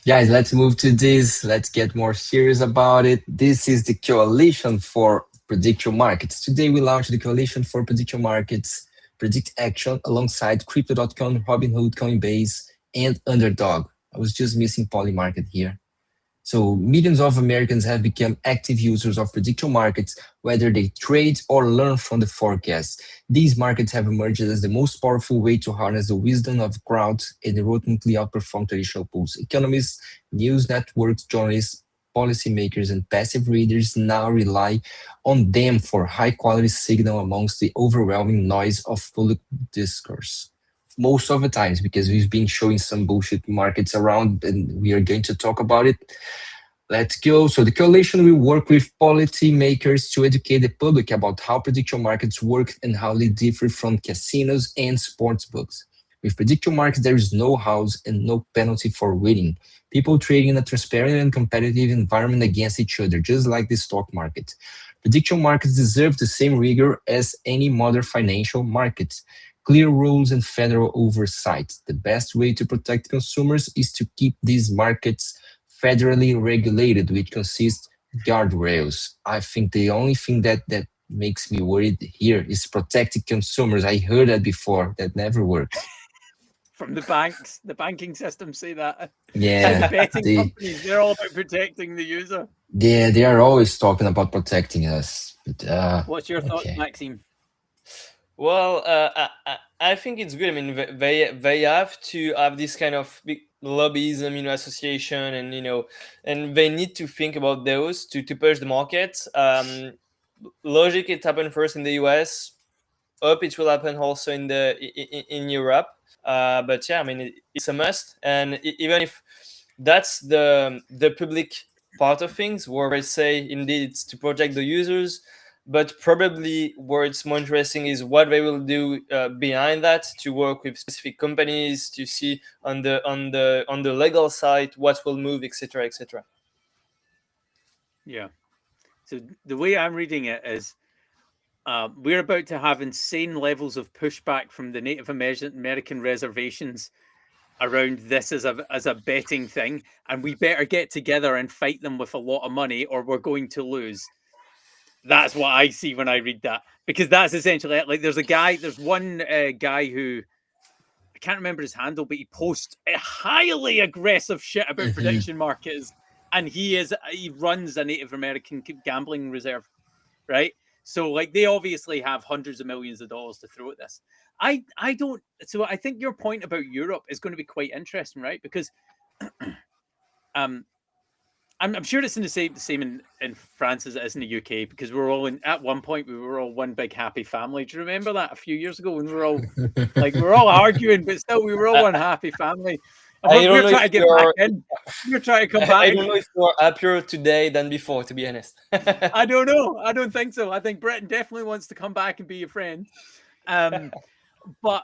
Guys, let's move to this. Let's get more serious about it. This is the Coalition for Prediction Markets. Today, we launched the Coalition for Prediction Markets, Predict Action, alongside Crypto.com, Robinhood, Coinbase, and Underdog. I was just missing Polymarket here. So millions of Americans have become active users of prediction markets, whether they trade or learn from the forecasts. These markets have emerged as the most powerful way to harness the wisdom of crowds and ultimately outperform traditional pools. Economists, news networks, journalists, policymakers, and passive readers now rely on them for high-quality signal amongst the overwhelming noise of public discourse. Most of the times, because we've been showing some bullshit markets around and we are going to talk about it. Let's go. So the coalition will work with policymakers to educate the public about how prediction markets work and how they differ from casinos and sports books. With prediction markets, there is no house and no penalty for winning. People trade in a transparent and competitive environment against each other, just like the stock market. Prediction markets deserve the same rigor as any modern financial markets. Clear rules and federal oversight. The best way to protect consumers is to keep these markets federally regulated, which consists guardrails. I think the only thing that makes me worried here is protecting consumers. I heard that before. That never works. From the banks, the banking system say that, and the Yeah, betting they companies, they're all about protecting the user. they are always talking about protecting us. But What's your thoughts, okay. Maxime? Well, I think it's good. I mean, they have to have this kind of big lobbyism, association, and and they need to think about those to push the market. Logic, it happened first in the US. Hope it will happen also in Europe. But yeah, I mean, it's a must. And even if that's the public part of things, where they say indeed it's to protect the users, but probably where it's more interesting is what they will do behind that, to work with specific companies to see on the legal side what will move, etc., etc. Yeah. So the way I'm reading it is we're about to have insane levels of pushback from the Native American reservations around this as a betting thing, and we better get together and fight them with a lot of money, or we're going to lose. That's what I see when I read that, because that's essentially it. Like, there's one guy who, I can't remember his handle, but he posts a highly aggressive shit about prediction markets, and he runs a Native American gambling reserve, right? So, like, they obviously have hundreds of millions of dollars to throw at this. I don't. So I think your point about Europe is going to be quite interesting, right? Because I'm sure it's in the same in France as it is in the UK, because we're all at one point we were all one big happy family. Do you remember that a few years ago when we were all like, we were all arguing, but still we were all one happy family. And we're trying to get back in. We're trying to come back. I don't know if you're happier today than before, to be honest. I don't know. I don't think so. I think Britain definitely wants to come back and be your friend. But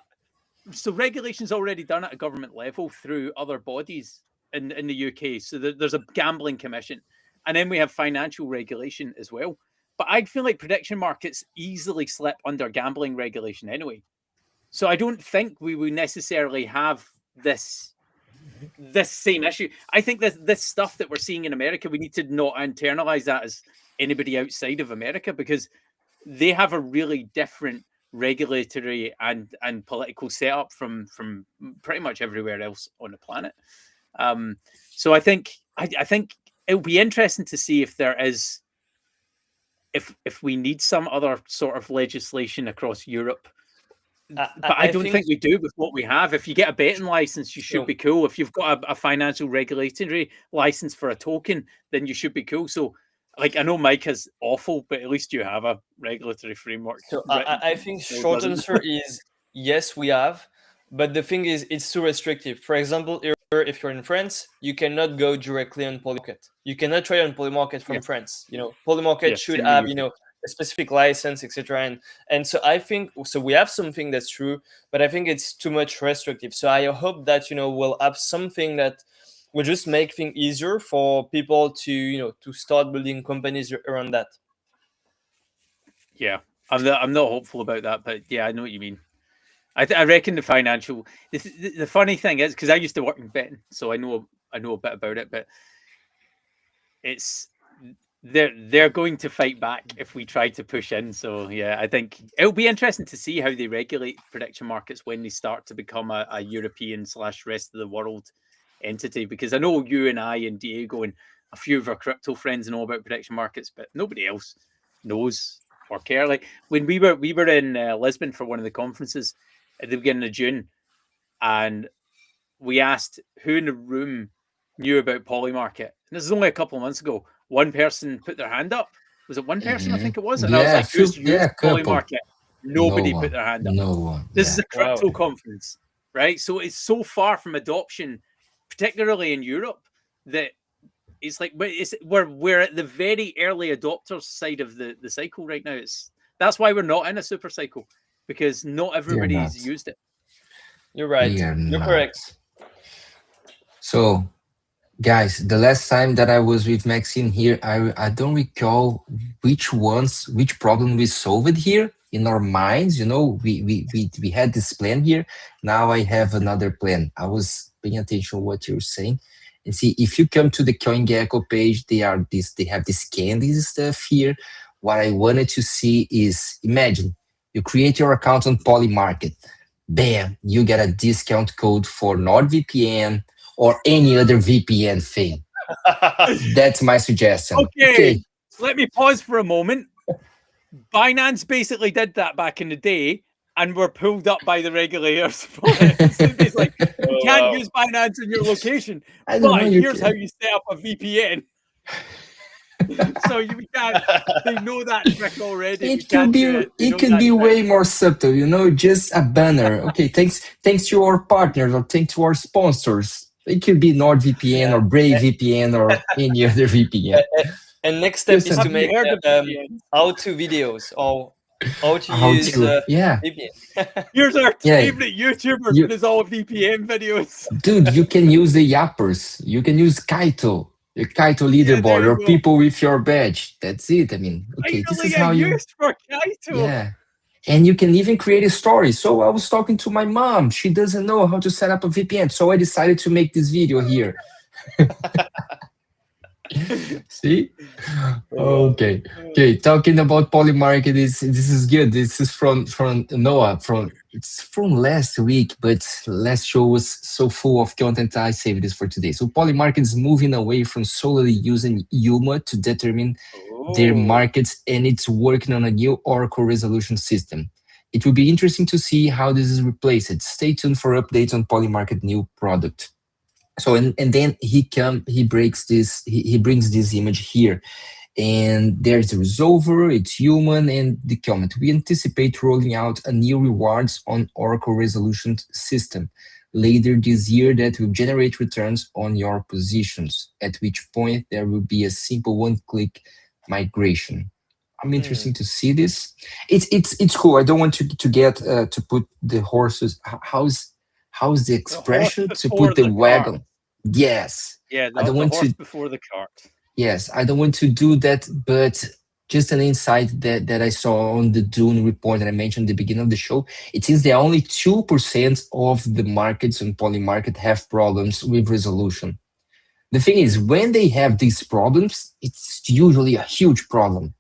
so regulation's already done at a government level through other bodies in the UK. So there's a gambling commission, and then we have financial regulation as well. But I feel like prediction markets easily slip under gambling regulation anyway. So I don't think we will necessarily have this same issue. I think this stuff that we're seeing in America, we need to not internalize that as anybody outside of America, because they have a really different regulatory and political setup from pretty much everywhere else on the planet. So I think it'll be interesting to see if there is, if we need some other sort of legislation across Europe. But I don't think we do with what we have. If you get a betting license, you should be cool. If you've got a financial regulatory license for a token, then you should be cool. So, like, I know Mike is awful, but at least you have a regulatory framework. So I think short answer is yes, we have. But the thing is, it's too restrictive. For example, here, if you're in France, you cannot go directly on Polymarket. You cannot trade on Polymarket from France. You know, Polymarket should have, you know, a specific license, etc. And so I think, so we have something that's true, but I think it's too much restrictive. So I hope that, you know, we'll have something that will just make things easier for people to, you know, to start building companies around that. Yeah, I'm not hopeful about that, but yeah, I know what you mean. I reckon the financial. The funny thing is, because I used to work in betting, so I know a bit about it, but it's they're going to fight back if we try to push in. So yeah, I think it'll be interesting to see how they regulate prediction markets when they start to become a European / rest of the world entity. Because I know you and I and Diego and a few of our crypto friends know about prediction markets, but nobody else knows or care. Like when we were in Lisbon for one of the conferences at the beginning of June, and we asked who in the room knew about Polymarket. And this is only a couple of months ago. One person put their hand up. Was it one person? I think it was. And I was like, who's Polymarket? Nobody put their hand up. No one. This is a crypto conference, right? So it's so far from adoption, particularly in Europe, that it's like we're at the very early adopters side of the cycle right now. That's why we're not in a super cycle, because not everybody's used it. You're right. You're correct. So, guys, the last time that I was with Maxine here, I don't recall which problem we solved here in our minds. You know, we had this plan here. Now I have another plan. I was paying attention to what you're saying. And see, if you come to the CoinGecko page, they have this candy stuff here. What I wanted to see is, imagine you create your account on Polymarket. Bam, you get a discount code for NordVPN or any other VPN thing. That's my suggestion. Okay, let me pause for a moment. Binance basically did that back in the day and were pulled up by the regulators for it. So it's like, you can't use Binance in your location, but here's how you set up a VPN. So you can't. They know that trick already. It could be way more subtle, you know, just a banner. Okay, thanks to our partners or thanks to our sponsors. It could be NordVPN or Brave VPN or any other VPN. And next step is to make how-to videos or how to use VPN. Here's our favorite YouTuber with his all VPN videos. Dude, you can use the yappers. You can use Kaito. a Kaito Yeah, leaderboard there or you go. people with your badge. That's it. I mean, okay, this is Finally, a how you, use for Kaito. yeah. And you can even create a story. So I was talking to my mom. She doesn't know how to set up a VPN. So I decided to make this video here. See? Okay. Okay. Talking about Polymarket is this is good. This is from Noah. From it's from last week, but last show was so full of content. I saved this for today. So Polymarket is moving away from solely using Yuma to determine their Oh. markets, and it's working on a new Oracle resolution system. It will be interesting to see how this is replaced. Stay tuned for updates on Polymarket new product. So and then he breaks this he brings this image here, and there's the resolver, it's human, and the comment. We anticipate rolling out a new rewards on Oracle resolution system later this year that will generate returns on your positions, at which point there will be a simple one-click migration. I'm interested to see this. It's cool. I don't want to get to put the horses. How's the The horse expression to before put the the cart. wagon? Yes, Yeah, I don't the want horse to. before the cart. Yes, I don't want to do that, but just an insight that I saw on the Dune report that I mentioned at the beginning of the show. It seems that only 2% of the markets on Polymarket have problems with resolution. The thing is, when they have these problems, it's usually a huge problem.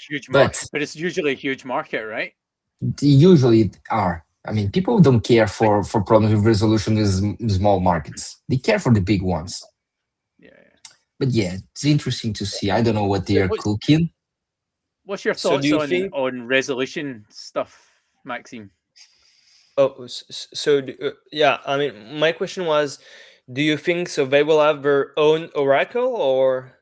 Huge But market, but it's usually a huge market, right? they usually are. I mean, people don't care Like, for problems with resolution with small markets. They care for the big ones. yeah. But yeah, it's interesting to see. I don't know what they So are cooking. what's your So do thoughts you think? on resolution stuff, Maxime? Oh, yeah. I mean, my question was, do you think so? They will have their own oracle, or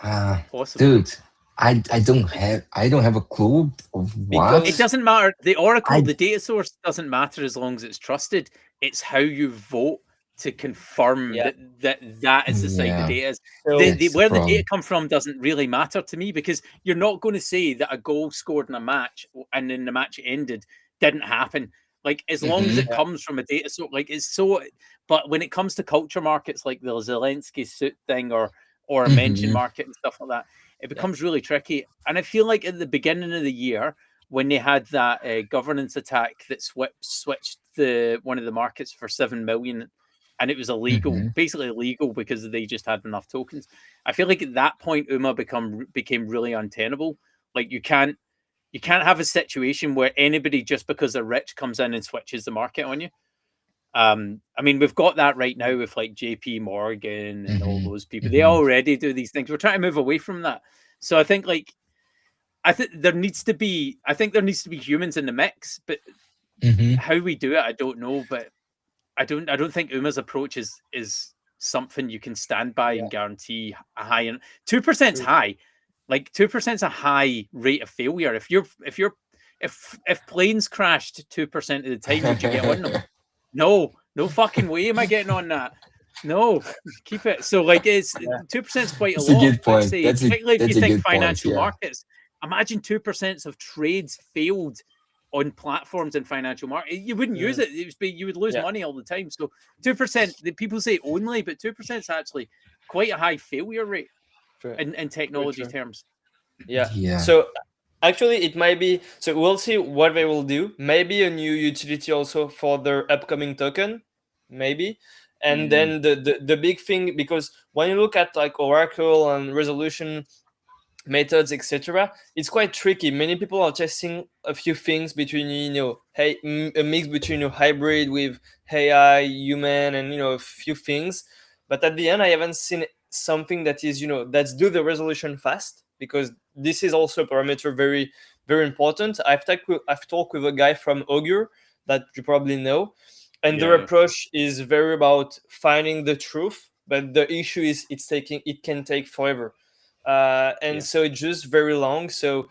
Uh, Possibly. dude, I don't have a clue of It what. because doesn't matter. The oracle, I the data source doesn't matter as long as it's trusted. It's how you vote to confirm yeah. that is the site the yeah, data is. So that's the Where the data problem. come from doesn't really matter to me because you're not going to say that a goal scored in a match and then the match ended didn't happen. Like as long as Hmm. it comes from a data source, like it's so. But when it comes to culture markets like the Zelensky suit thing or a mention Hmm. market and stuff like that, it yeah, becomes really tricky. And I feel like at the beginning of the year, when they had that governance attack that switched the one of the markets for 7 million, and it was illegal, Hmm. basically illegal because they just had enough tokens. I feel like at that point, UMA became really untenable. Like you can't have a situation where anybody just because they're rich comes in and switches the market on you. I mean, we've got that right now with like JP Morgan and all Hmm. those people. They Hmm. already do these things. We're trying to move away from that. So I think like I think there needs to be humans in the mix, but Hmm. how we do it, I don't know. But I don't think Uma's approach is something you can stand by yeah, and guarantee a high. And 2% true. high. Like 2% is a high rate of failure. If planes crashed 2% of the time, would you get on them? No, no fucking way am I getting on that. No, keep it. So like it's Yeah, 2% is quite a That's a lot. good I'd point. say, particularly if you That's a think good point. financial Yeah. markets. Imagine 2% of trades failed on platforms in financial market. You wouldn't use mm, it. You would lose yeah, money all the time. So 2%. The people say only, but 2% is actually quite a high failure rate true, in true, technology true. terms. Yeah. Yeah. So actually, it might be. So we'll see what they will do. Maybe a new utility also for their upcoming token, maybe. And Mm, then the big thing, because when you look at like Oracle and resolution methods, etc., it's quite tricky. Many people are testing a few things between, hey, a mix between a hybrid with AI, human, and a few things. But at the end, I haven't seen something that is, that's do the resolution fast, because this is also a parameter very, very important. I've talked with a guy from Augur that you probably know, and yeah, their yeah, approach is very about finding the truth. But the issue is it can take forever, and yeah, so it's just very long. So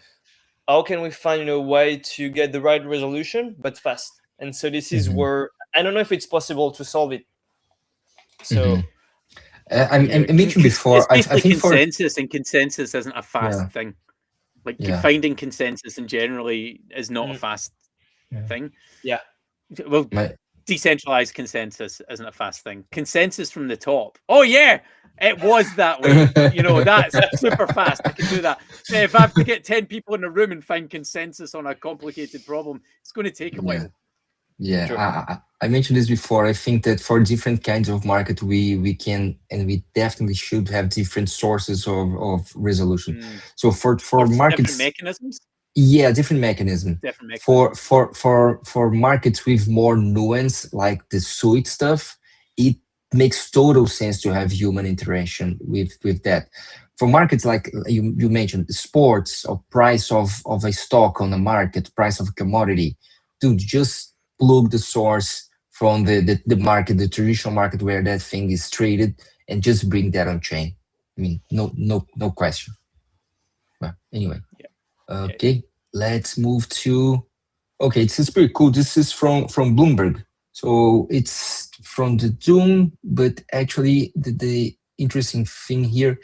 how can we find a way to get the right resolution but fast? And so this is Hmm. where I don't know if it's possible to solve it. Hmm. So yeah. I mentioned It's before. I basically think for consensus, and consensus isn't a fast yeah, thing. Like yeah, finding consensus and generally is not a mm, fast yeah. thing. yeah, Well, My decentralized consensus isn't a fast thing. Consensus from the top. Oh yeah, it was that way. That's super fast. I can do that. If I have to get 10 people in a room and find consensus on a complicated problem, it's going to take a while. Yeah, I mentioned this before. I think that for different kinds of market, we can and we definitely should have different sources of resolution. So for markets, different mechanisms. Yeah, different mechanism. Different For mechanisms. for markets with more nuance, like the suite stuff, it makes total sense to have human interaction with that. For markets like you mentioned, sports or price of a stock on the market, price of a commodity, dude, just plug the source from the market, the traditional market where that thing is traded, and just bring that on chain. I mean, no question. But anyway. Yeah. Okay, let's move to. Okay, this is pretty cool. This is from Bloomberg. So it's from the Doom, but actually the interesting thing here,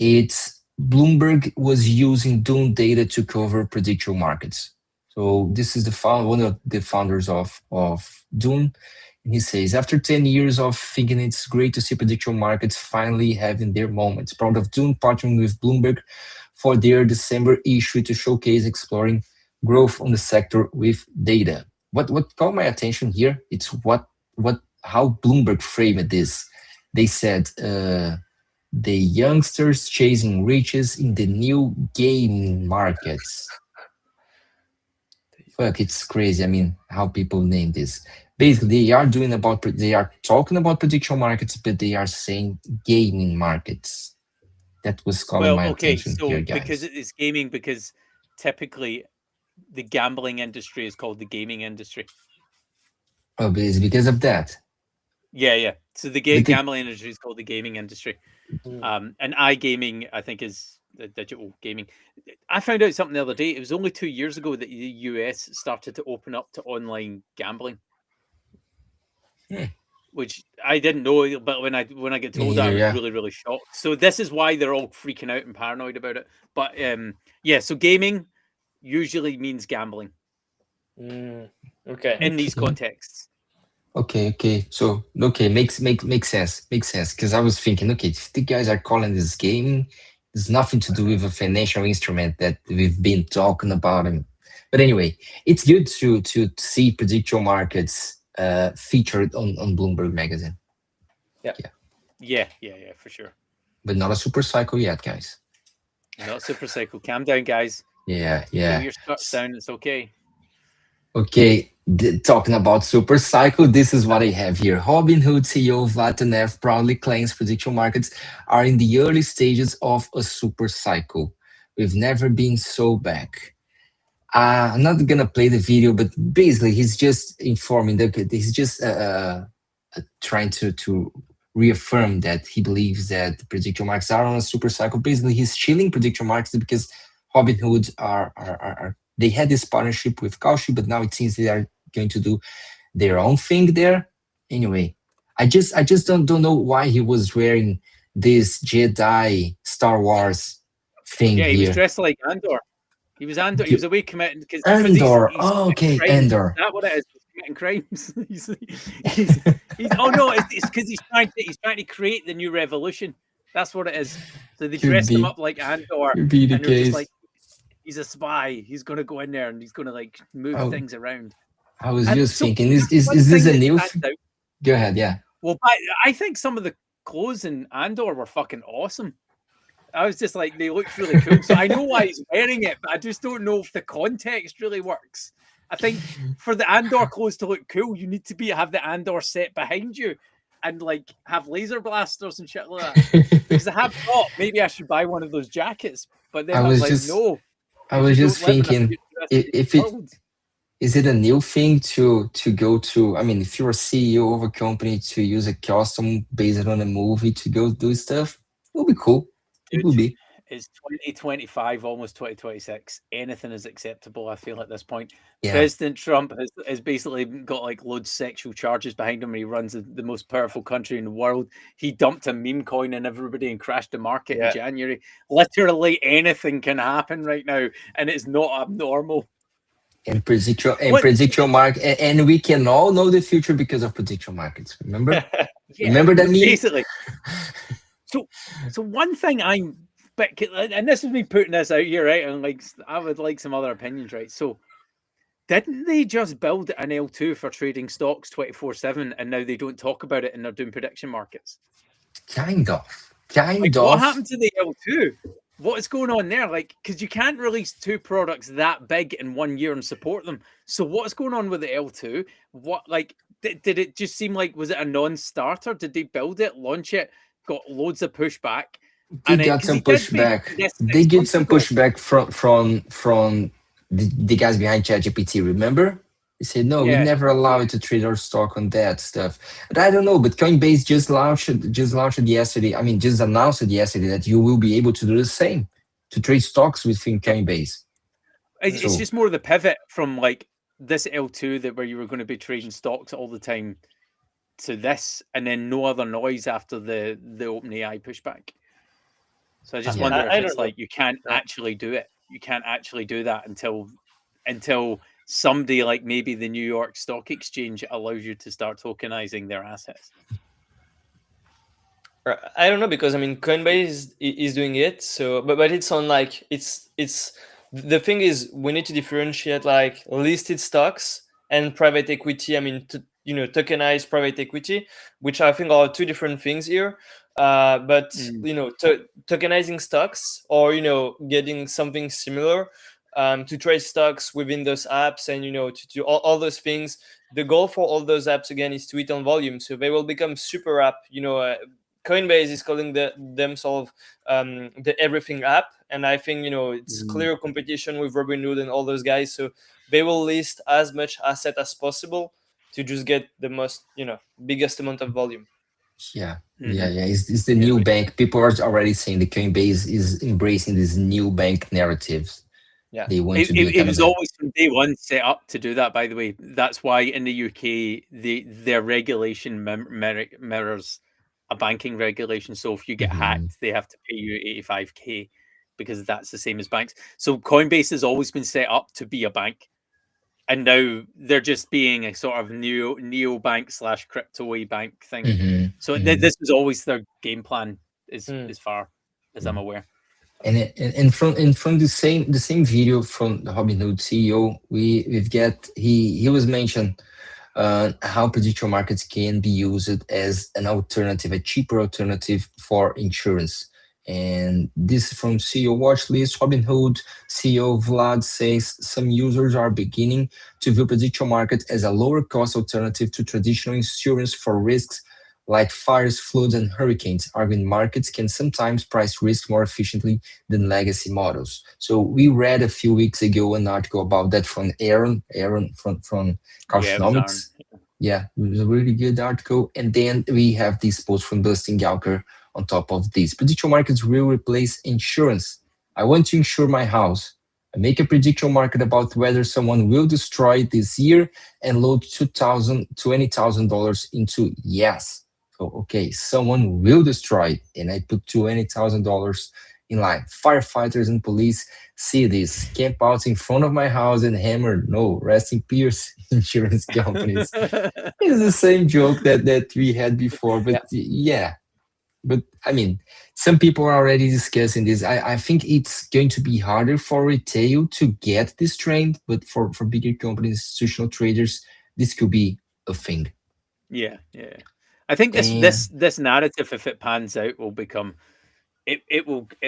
it's Bloomberg was using Doom data to cover prediction markets. So this is one of the founders of Doom. And he says, after 10 years of thinking, it's great to see prediction markets finally having their moments. Proud of Doom partnering with Bloomberg for their December issue to showcase exploring growth on the sector with data. What caught my attention here? It's how Bloomberg framed this. They said the youngsters chasing riches in the new gaming markets. Fuck, it's crazy. I mean, how people name this. Basically, they are talking about prediction markets, but they are saying gaming markets. That was calling my attention here, guys. Because it is gaming, because typically the gambling industry is called the gaming industry. Oh, but it's because of that. Yeah. So the gambling industry is called the gaming industry. And iGaming, I think, is the digital gaming. I found out something the other day. It was only 2 years ago that the US started to open up to online gambling. Which I didn't know, but when I get told that, I was really, really shocked. So this is why they're all freaking out and paranoid about it. But so gaming usually means gambling. Okay. In these contexts. Okay. So makes sense. Makes sense. Because I was thinking, okay, if the guys are calling this gaming, there's nothing to do with a financial instrument that we've been talking about. But anyway, it's good to see prediction markets featured on Bloomberg magazine. Yeah, for sure. But not a super cycle yet, guys. Not super cycle. Calm down, guys. Yeah. Keep your skirts down. It's okay. Okay, talking about super cycle, this is what I have here. Robinhood CEO Vlad Tenev proudly claims prediction markets are in the early stages of a super cycle. We've never been so back. I'm not gonna play the video, but basically he's just informing that he's just trying to reaffirm that he believes that the prediction markets are on a super cycle. Basically, he's chilling prediction markets because Robinhood are they had this partnership with Kalshi, but now it seems they are going to do their own thing there. Anyway, I just don't know why he was wearing this Jedi Star Wars thing he here. was dressed like Andor. He was Andor. He was away committing because Andor. He's okay, crimes. Andor. Is that what it is? He's committing crimes. It's because he's trying to create the new revolution. That's what it is. So they dressed him up like Andor, and they're just like, he's a spy. He's going to go in there and he's going to like move things around. I was just thinking, is this a new? Go ahead, yeah. Well, I think some of the clothes in Andor were fucking awesome. I was just like, they looked really cool. So I know why he's wearing it, but I just don't know if the context really works. I think for the Andor clothes to look cool, you need to have the Andor set behind you and like have laser blasters and shit like that. Because I have thought maybe I should buy one of those jackets, but then I was like, no. I was just thinking, is it a new thing to go to? I mean, if you're a CEO of a company, to use a costume based on a movie to go do stuff, it would be cool. It would be. It's 2025, almost 2026. Anything is acceptable, I feel, at this point. Yeah. President Trump has basically got like loads of sexual charges behind him. He runs the most powerful country in the world. He dumped a meme coin on everybody and crashed the market in January. Literally anything can happen right now, and it's not abnormal. And prediction and What? prediction market, and we can all know the future because of prediction markets. Remember? Yeah, Remember that meme? basically. So, so one thing and this is me putting this out here, right? And like, I would like some other opinions, right? So, didn't they just build an L2 for trading stocks 24/7, and now they don't talk about it and they're doing prediction markets? Kind of. Like, Kind what of. happened to the L2? What is going on there? Like, because you can't release two products that big in 1 year and support them. So, what's going on with the L2? What, like, did it just seem like, was it a non-starter? Did they build it, launch it, got loads of pushback? They And then, got because he some did pushback. basically this They 6 get months some ago. pushback from the guys behind ChatGPT. Remember? They said no, we Yeah. never allow you to trade our stock on that stuff. But I don't know. But Coinbase just launched it yesterday. I mean, just announced it yesterday that you will be able to do the same to trade stocks within Coinbase. It's So just more of the pivot from like this L2 that where you were going to be trading stocks all the time to this, and then no other noise after the OpenAI pushback. So I just yeah, wonder if I it's don't know. like you can't Yeah. actually do it. You can't actually do that until somebody like maybe the New York Stock Exchange allows you to start tokenizing their assets. I don't know, because I mean Coinbase is doing it. So, but it's on like it's the thing is we need to differentiate like listed stocks and private equity. I mean, tokenized private equity, which I think are two different things here. But Mm. tokenizing stocks, or getting something similar, to trade stocks within those apps, and to do all those things. The goal for all those apps again is to eat on volume, so they will become super app. Coinbase is calling themselves the everything app, and I think it's Mm. clear competition with Robinhood and all those guys. So they will list as much asset as possible to just get the most biggest amount of volume. yeah, Mm-hmm. yeah. It's the Yeah, new but bank. People are already saying the Coinbase is embracing these new bank narratives. Yeah. They want It, to be a it, it kind of was a always from day one set up to do that. By the way, that's why in the UK their regulation mirrors a banking regulation. So if you get Mhm. hacked, they have to pay you 85K because that's the same as banks. So Coinbase has always been set up to be a bank, and now they're just being a sort of neo bank slash crypto bank thing. Mhm. So Mhm. this was always their game plan, Mm. as far as I'm aware. And from the same video from the Robinhood CEO, we've get he was mentioned how prediction markets can be used as an alternative, a cheaper alternative for insurance. And this from CEO Watch List. Robinhood CEO Vlad says some users are beginning to view prediction markets as a lower cost alternative to traditional insurance for risks like fires, floods, and hurricanes, arguing markets can sometimes price risk more efficiently than legacy models. So we read a few weeks ago an article about that from Aaron from Yeah, it was Aaron. Kalshinomics. Yeah, it was a really good article. And then we have this post from Dustin Gauker on top of this. Prediction markets will replace insurance. I want to insure my house. I make a prediction market about whether someone will destroy it this year and load $20,000 into yes. So, okay, someone will destroy it. And I put $20,000 in line. Firefighters and police see this, camp out in front of my house and hammer, no, rest in peace, insurance companies. It's the same joke that we had before, but yeah. But I mean, some people are already discussing this. I think it's going to be harder for retail to get this trend, but for bigger companies, institutional traders, this could be a thing. Yeah, yeah. I think this And this this narrative, if it pans out, will become it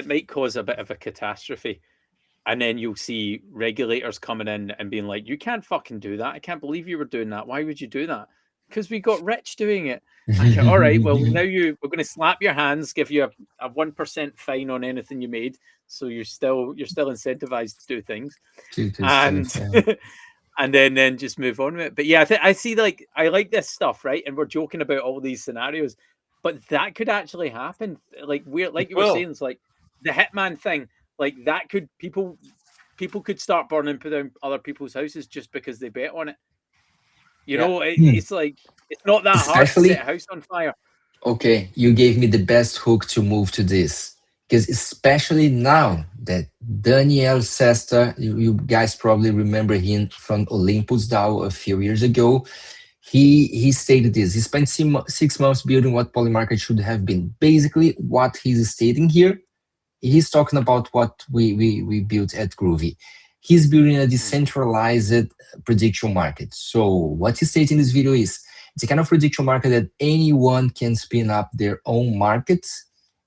might cause a bit of a catastrophe. And then you'll see regulators coming in and being like, "You can't fucking do that. I can't believe you were doing that. Why would you do that? Because we got rich doing it." And you're all right. Well, now we're going to slap your hands, give you a 1% fine on anything you made, so you're still incentivized to do things, to and stuff, yeah. and then just move on with it. But yeah, I see, like, I like this stuff, right? And we're joking about all these scenarios, but that could actually happen. Like, we're It like you were will. saying, it's like the hitman thing. Like, that could people could start burning down other people's houses just because they bet on it. Yeah. Hmm. It's like it's not that hard to set a Especially, house on fire. okay, you gave me the best hook to move to this. because especially now that Daniel Sesta, you guys probably remember him from Olympus DAO a few years ago. He stated this. He spent 6 months building what Polymarket should have been. Basically, what he's stating here, he's talking about what we built at Groovy. He's building a decentralized prediction market. So what he states in this video is it's a kind of prediction market that anyone can spin up their own markets.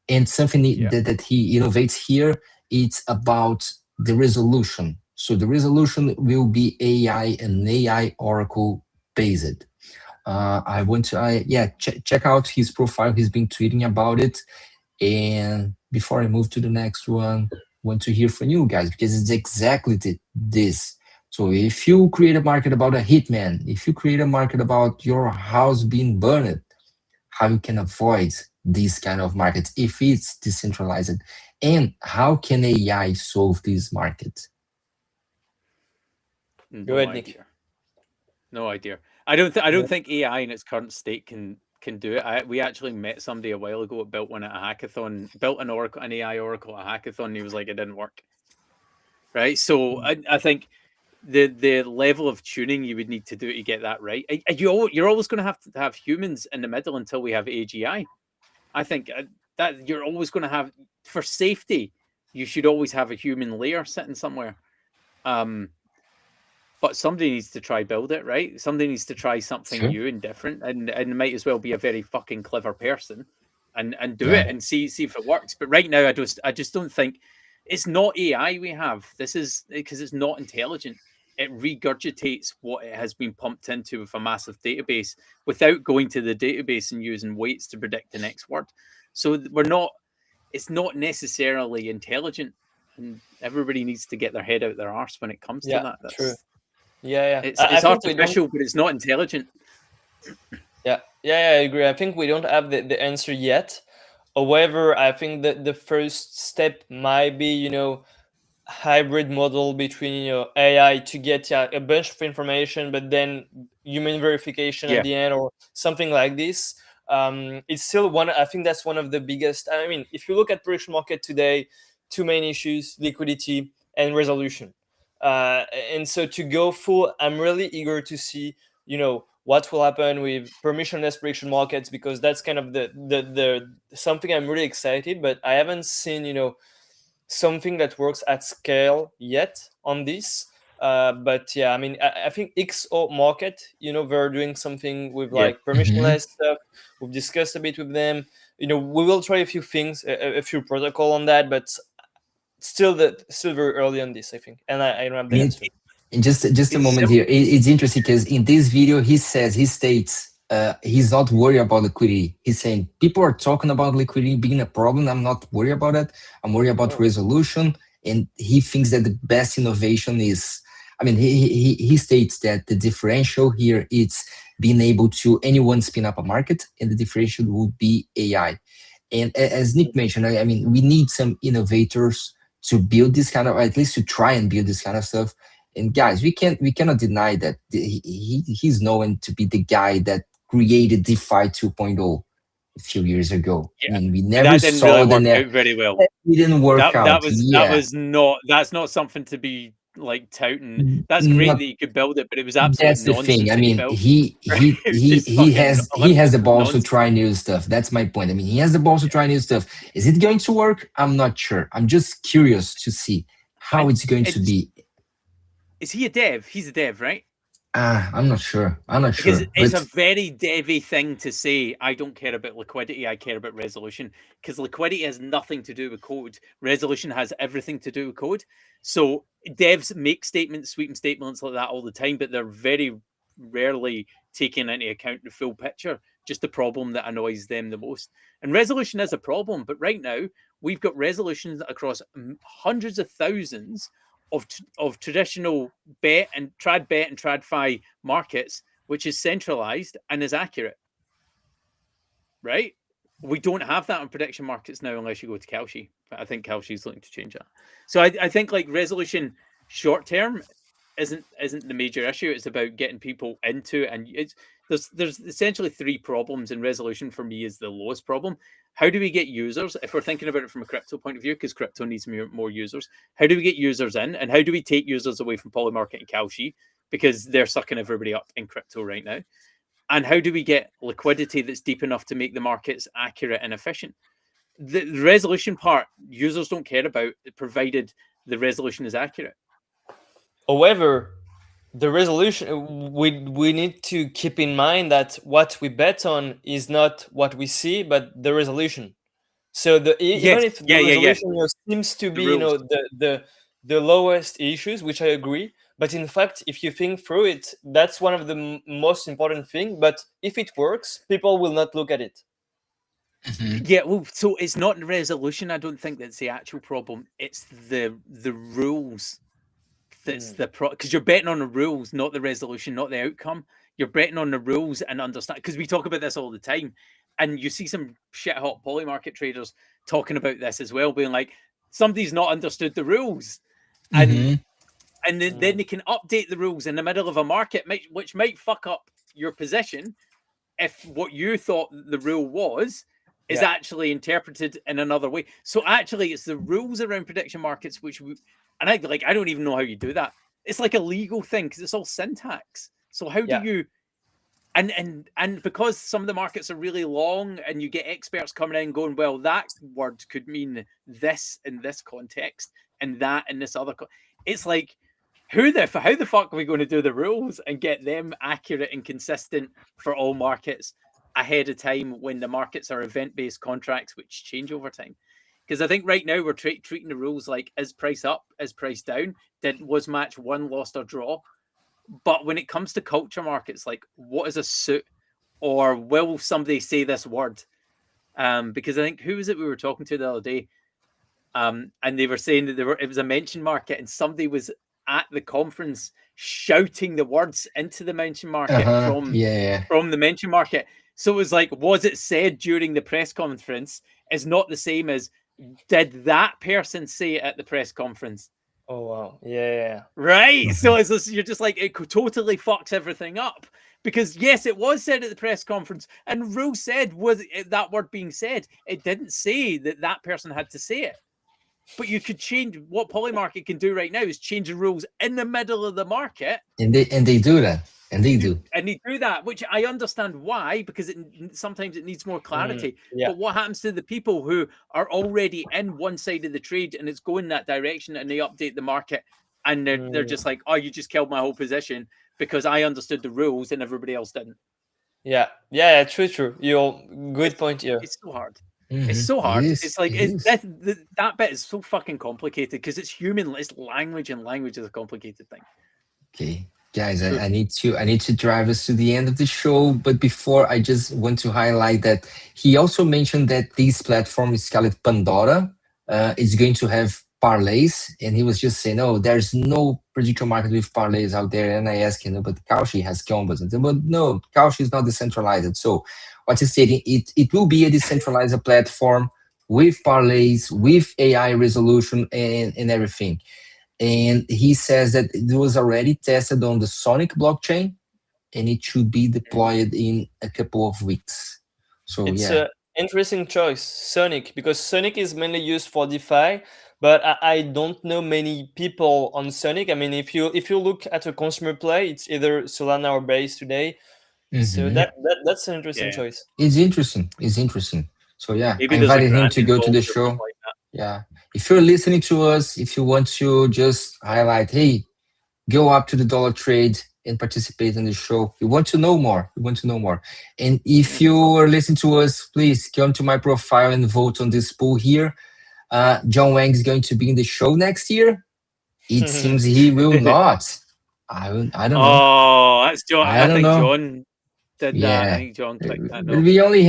And something that he innovates here, it's about the resolution. So the resolution will be AI and AI Oracle based. I want to, check out his profile. He's been tweeting about it. And before I move to the next one, want to hear from you guys because it's exactly this. So if you create a market about a hitman, if you create a market about your house being burned, how you can avoid these kind of markets if it's decentralized, and how can AI solve this market? Go No ahead, Nick. idea. No idea. I don't think AI in its current state can do it. We actually met somebody a while ago that built one at a hackathon, built an AI Oracle at a hackathon. And he was like, it didn't work. Right. So I think the level of tuning you would need to do to get that right. You're always going to have humans in the middle until we have AGI. I think that you're always going to have, for safety, you should always have a human layer sitting somewhere. But somebody needs to try build it, right? Somebody needs to try something Sure. new and different, and might as well be a very fucking clever person, and do Yeah. it and see if it works. But right now, I just don't think it's not AI we have. This is because it's not intelligent. It regurgitates what it has been pumped into with a massive database without going to the database and using weights to predict the next word. So we're not. It's not necessarily intelligent, and everybody needs to get their head out their arse when it comes to Yeah, that. true. That's Yeah. I it's think we don't. artificial, but it's not intelligent. Yeah, I agree. I think we don't have the answer yet. However, I think that the first step might be, hybrid model between, AI to get, yeah, a bunch of information, but then human verification at Yeah, the end, or something like this. It's still one. I think that's one of the biggest. I mean, if you look at prediction market today, two main issues: liquidity and resolution. And so to go full, I'm really eager to see, what will happen with permissionless prediction markets, because that's kind of the something I'm really excited, but I haven't seen, something that works at scale yet on this. But yeah, I mean, I think XO market, they're doing something with yeah. like Hmm. permissionless stuff. We've discussed a bit with them. We will try a few things, a few protocol on that, but still very early on this, I think, and I don't have I the mean, answer. and just a It's moment here. It's interesting because in this video, he states he's not worried about liquidity. He's saying people are talking about liquidity being a problem. I'm not worried about it. I'm worried about Oh, resolution. And he thinks that the best innovation is, I mean, he states that the differential here is being able to anyone spin up a market, and the differential would be AI. And as Nick mentioned, I mean, we need some innovators to build this kind of, at least to try and build this kind of stuff. And guys, we cannot deny that he's known to be the guy that created DeFi 2.0 a few years ago. I yeah, mean, we but never that didn't really saw the work net. out very well. It didn't work out. That Yeah, was not that's not something to be like touting. That's great not that you could build it, but it was absolute that's the thing. nonsense I that he mean, built. It was just fucking he has the Olympics of balls to nonsense. try new stuff. That's my point. I mean, he has the balls to Yeah. try new stuff. Is it going to work? I'm not sure. I'm just curious to see how And it's going to it's be. is he a dev? He's a dev, right? I'm not sure. I'm not Because sure. it's But a very devy thing to say, I don't care about liquidity, I care about resolution. Because liquidity has nothing to do with code. Resolution has everything to do with code. So devs make statements, sweeping statements like that all the time, but they're very rarely taking into account the full picture, just the problem that annoys them the most. And resolution is a problem, but right now we've got resolutions across hundreds of thousands of traditional bet and trad fi markets, which is centralized and is accurate, right? We don't have that on prediction markets now unless you go to Kalshi. But I think Kalshi is looking to change that. So I think like resolution short term isn't the major issue. It's about getting people into it, and it's there's essentially three problems, and resolution for me is the lowest problem. How do we get users? If we're thinking about it from a crypto point of view, because crypto needs more users, how do we get users in, and how do we take users away from Polymarket and Kalshi because they're sucking everybody up in crypto right now? And how do we get liquidity that's deep enough to make the markets accurate and efficient? The resolution part, users don't care about, provided the resolution is accurate. However, the resolution, we need to keep in mind that what we bet on is not what we see, but the resolution. So even Yes, if the yeah, yeah, yeah. resolution seems to The be, rules. the lowest issues, which I agree, but in fact, if you think through it, that's one of the most important thing. But if it works, people will not look at it. Mhm. Yeah, well, so it's not the resolution. I don't think that's the actual problem. It's the rules. That's the because you're betting on the rules, not the resolution, not the outcome. You're betting on the rules and understand, because we talk about this all the time, and you see some shit hot poly market traders talking about this as well, being like, somebody's not understood the rules, and Mhm. then they can update the rules in the middle of a market, which might fuck up your position if what you thought the rule was is Yeah. actually interpreted in another way. So actually, it's the rules around prediction markets and I don't even know how you do that. It's like a legal thing because it's all syntax. So how do Yeah. you and because some of the markets are really long and you get experts coming in going, well, that word could mean this in this context and that in this other it's like how the fuck are we going to do the rules and get them accurate and consistent for all markets ahead of time when the markets are event-based contracts which change over time? Because I think right now we're treating the rules like, is price up, is price down, was match won, lost or draw. But when it comes to culture markets, like, what is a suit, or will somebody say this word? Because I think, who was it we were talking to the other day? And they were saying that it was a mention market, and somebody was at the conference shouting the words into the mention market from Yeah. the mention market. So it was like, was it said during the press conference? Is not the same as, did that person say it at the press conference? Oh wow. Yeah. Right. Mhm. So you're just like, it totally fucks everything up. Because yes, it was said at the press conference, and Rule said, was that word being said? It didn't say that that person had to say it. But you could change, what Polymarket can do right now is change the rules in the middle of the market. And they do that. And they do. And they do that, which I understand why, because sometimes it needs more clarity. Yeah. But what happens to the people who are already in one side of the trade and it's going that direction, and they update the market and they're just like, oh, you just killed my whole position because I understood the rules and everybody else didn't. Yeah. True. You're good point here. It's so hard. Mhm. It's so It hard. is. It's like, It is. that bit is so fucking complicated because it's human. It's language, and language is a complicated thing. Okay, guys, True. I need to drive us to the end of the show. But before, I just want to highlight that he also mentioned that this platform is called Pandora. Is going to have parlays, and he was just saying, "Oh, there's no prediction market with parlays out there." And I asked him, "But Kalshi has combos," and said, "But no, Kalshi is not decentralized." So, what he's saying, it will be a decentralized platform with parlays, with AI resolution, and everything. And he says that it was already tested on the Sonic blockchain and it should be deployed in a couple of weeks. So It's yeah. a interesting choice, Sonic, because Sonic is mainly used for DeFi, but I don't know many people on Sonic. I mean, if you look at a consumer play, it's either Solana or Base today. So Mhm. that's an interesting Yeah. choice. It's interesting. It's interesting. So yeah, I Maybe there's a invited him grant to go to involved the or something show. like that. Yeah. If you're listening to us, if you want to just highlight, hey, go up to the dollar trade and participate in the show. We want to know more. We want to know more. And if you are listening to us, please come to my profile and vote on this poll here. John Wang is going to be in the show next year. It seems he will not. I don't know. Oh, that's John. I I don't think know. John did that. I Yeah. think John clicked that. No, We only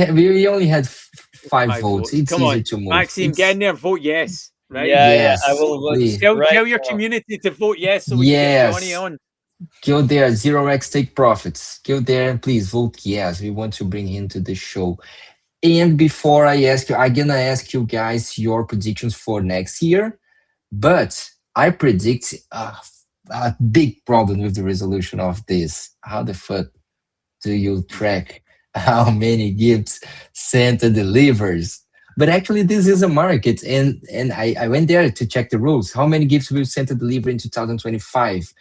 had 5 5 votes. votes. It's Come on, easy to move. Maxime, get in there. Vote yes. Right. Yeah. I Yes, will vote please. right Tell your now. community to vote yes, so we can get Johnny Yes. on. Go there, 0x take profits. Go there and please vote yes. We want to bring him to the show. And before I ask you, I'm gonna ask you guys your predictions for next year. But I predict a big problem with the resolution of this. How the fuck do you track how many gifts Santa delivers? But actually, this is a market, and I went there to check the rules. How many gifts will Santa deliver in 2025?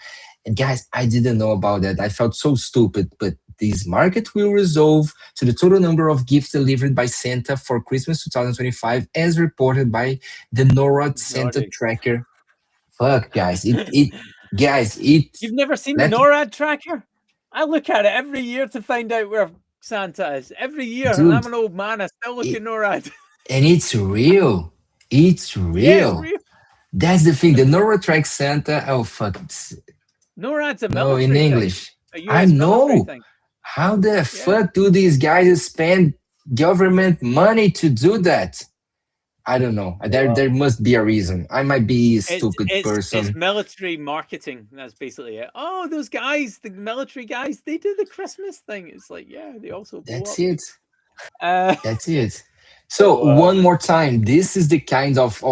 And guys, I didn't know about that. I felt so stupid. But this market will resolve to the total number of gifts delivered by Santa for Christmas 2025, as reported by the NORAD Santa Exotic. tracker. Fuck, guys, guys, it. You've never seen the Let NORAD tracker? I look at it every year to find out where Santa is. Every year, and I'm dude, an old man. I still look it, at NORAD. and it's real. It's Yeah, it's real. real. That's the thing. The NORAD track Santa. Oh fuck. NORAD's a No, in military thing, English. a I US military know. thing. How the Yeah. fuck do these guys spend government money to do that? I don't know. There Wow. must be a reason. I might be a It's stupid it's it's person. military marketing. That's basically it. Oh, those guys, the military guys, they do the Christmas thing. It's like, yeah, they also blow That's up. it. Uh, That's it. Oh, So wow. one more time, this is the kind of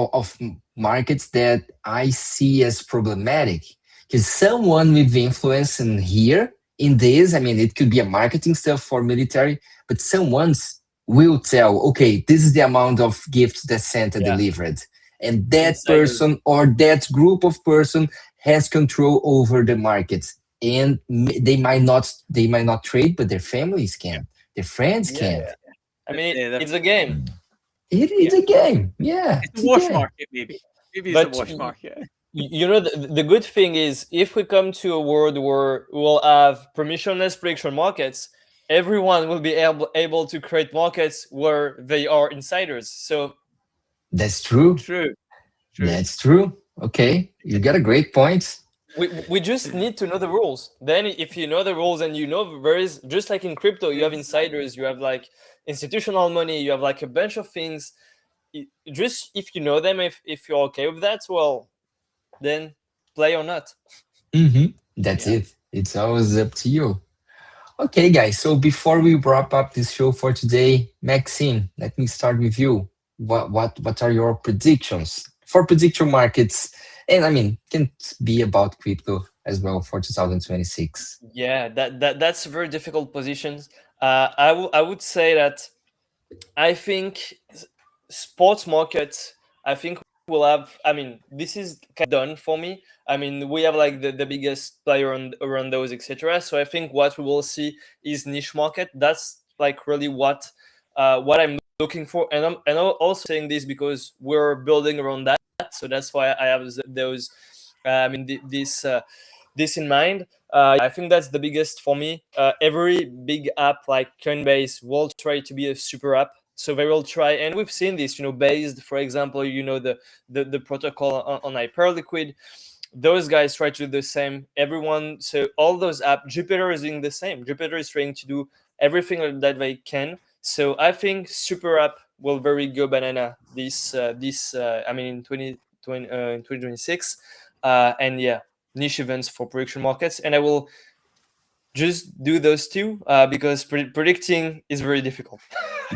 markets that I see as problematic. Because someone with influence in here in this, I mean, it could be a marketing stuff for military, but someone's will tell, okay, this is the amount of gifts that Santa Yeah. delivered, and that Insiders. person or that group of person has control over the markets, and they might not trade, but their families can, their friends Yeah. can. Yeah. I mean, they're- it's a game. It's yeah, a game. Yeah, it's a it's a wash game. market, maybe. Maybe it's a But wash market. you know, the good thing is if we come to a world where we'll have permissionless prediction markets, everyone will be able to create markets where they are insiders. So That's true. True, true. That's true. Okay, you got a great point. we just need to know the rules. Then if you know the rules and you know there is, just like in crypto, you have insiders, you have like institutional money, you have like a bunch of things. Just if you know them, if you're okay with that, well, then play or not. That's Yeah. it. It's always up to you. Okay, guys. So before we wrap up this show for today, Maxime, let me start with you. What are your predictions for prediction markets? And I mean, can be about crypto as well for 2026. Yeah, that's very difficult positions. I would say that I think sports market. I think we'll have. I mean, this is kind of done for me. I mean, we have like the biggest player around those, etc. So I think what we will see is niche market. That's like really what I'm looking for, and I'm also saying this because we're building around that. So that's why I have those. I mean, this in mind. I think that's the biggest for me. Every big app like Coinbase will try to be a super app. So they will try, and we've seen this, based, for example, the protocol on Hyperliquid. Those guys try to do the same. Everyone, so all those apps, Jupiter is doing the same. Jupiter is trying to do everything that they can. So I think super app will very go banana I mean in 2026, and yeah, niche events for prediction markets, and I will just do those two because predicting is very difficult.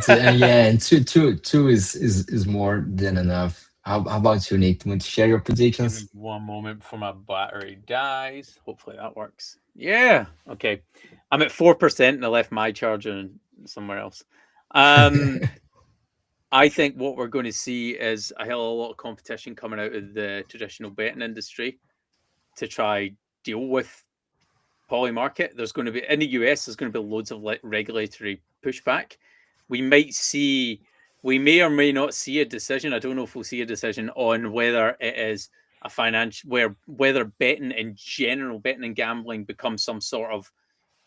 Yeah, and two is more than enough. How about you, Nate? Want to share your Give me predictions? one moment before my battery dies. Hopefully that works. Yeah. Okay. I'm at 4% and I left my charger somewhere else. I think what we're going to see is a hell of a lot of competition coming out of the traditional betting industry to try deal with poly market. There's going to be in the US. There's going to be loads of regulatory pushback. We may or may not see a decision. I don't know if we'll see a decision on whether it is a financial whether betting in general, betting and gambling becomes some sort of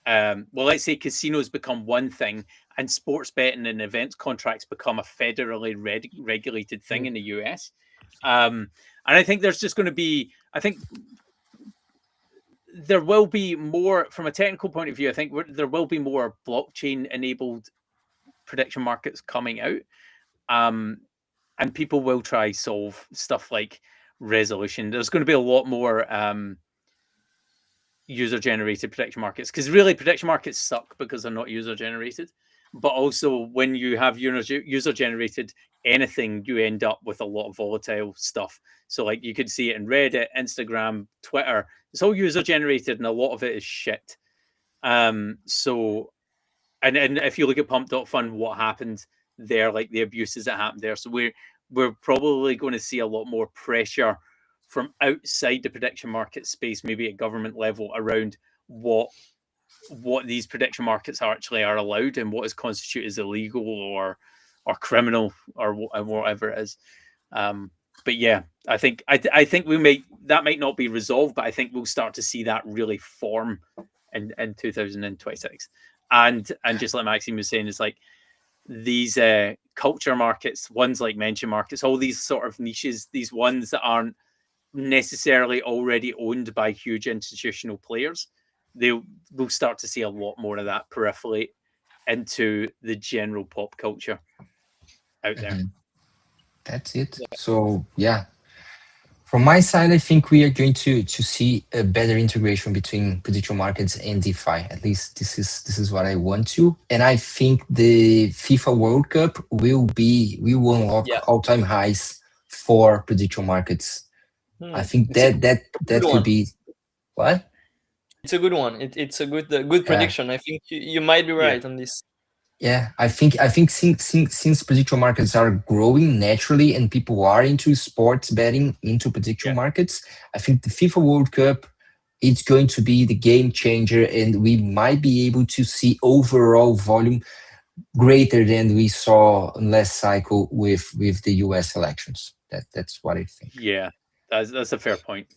well, let's say casinos become one thing and sports betting and events contracts become a federally regulated thing in the US. And I think there's just going to be, I think there will be more from a technical point of view. I think there will be more blockchain enabled prediction markets coming out. And people will try solve stuff like resolution. There's going to be a lot more user generated prediction markets because really prediction markets suck because they're not user generated. But also when you have user generated anything, you end up with a lot of volatile stuff. So like you could see it in Reddit, Instagram, Twitter. It's all user generated and a lot of it is shit. So and if you look at Pump.Fun, what happened there, like the abuses that happened there. So we're probably going to see a lot more pressure from outside the prediction market space, maybe at government level, around what these prediction markets actually are allowed and what is constituted as illegal or criminal or whatever it is. But yeah, I think that might not be resolved, but I think we'll start to see that really form in 2026. And just like Maxime was saying, it's like these culture markets, ones like mention markets, all these sort of niches, these ones that aren't necessarily already owned by huge institutional players, we'll start to see a lot more of that peripherate into the general pop culture out there. Mhm. That's it. So yeah, from my side, I think we are going to see a better integration between prediction markets and DeFi. At least this is what I want to. And I think the FIFA World Cup will unlock Yeah. all-time highs for prediction markets. I think that could be what? It's a good one. It's a good good Yeah. prediction. I think you might be right on this. Yeah, I think since prediction markets are growing naturally and people are into sports betting into prediction markets, I think the FIFA World Cup it's going to be the game changer, and we might be able to see overall volume greater than we saw in last cycle with the US elections. That's what I think. Yeah, that's a fair point.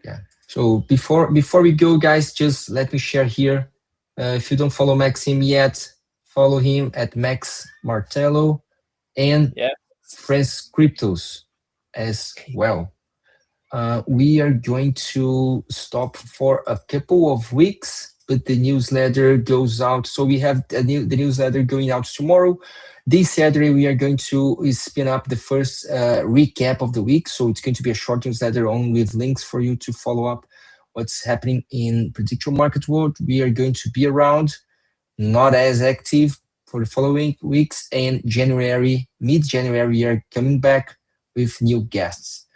Yeah. So before we go, guys, just let me share here. If you don't follow Maxim yet, follow him at Max Martello and Friends Cryptos as well. We are going to stop for a couple of weeks, but the newsletter goes out. So we have the newsletter going out tomorrow. This Saturday, we are going to spin up the first recap of the week. So it's going to be a short newsletter only with links for you to follow up what's happening in prediction market world. We are going to be around, not as active for the following weeks. And mid-January, we are coming back with new guests.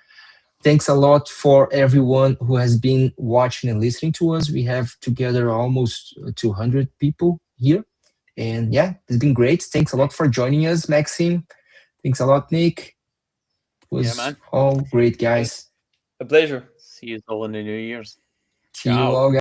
Thanks a lot for everyone who has been watching and listening to us. We have together almost 200 people here. And yeah, it's been great. Thanks a lot for joining us, Maxime. Thanks a lot, Nick. It was all great, guys. A pleasure. See you all in the New Year's. See you Ciao. all, guys.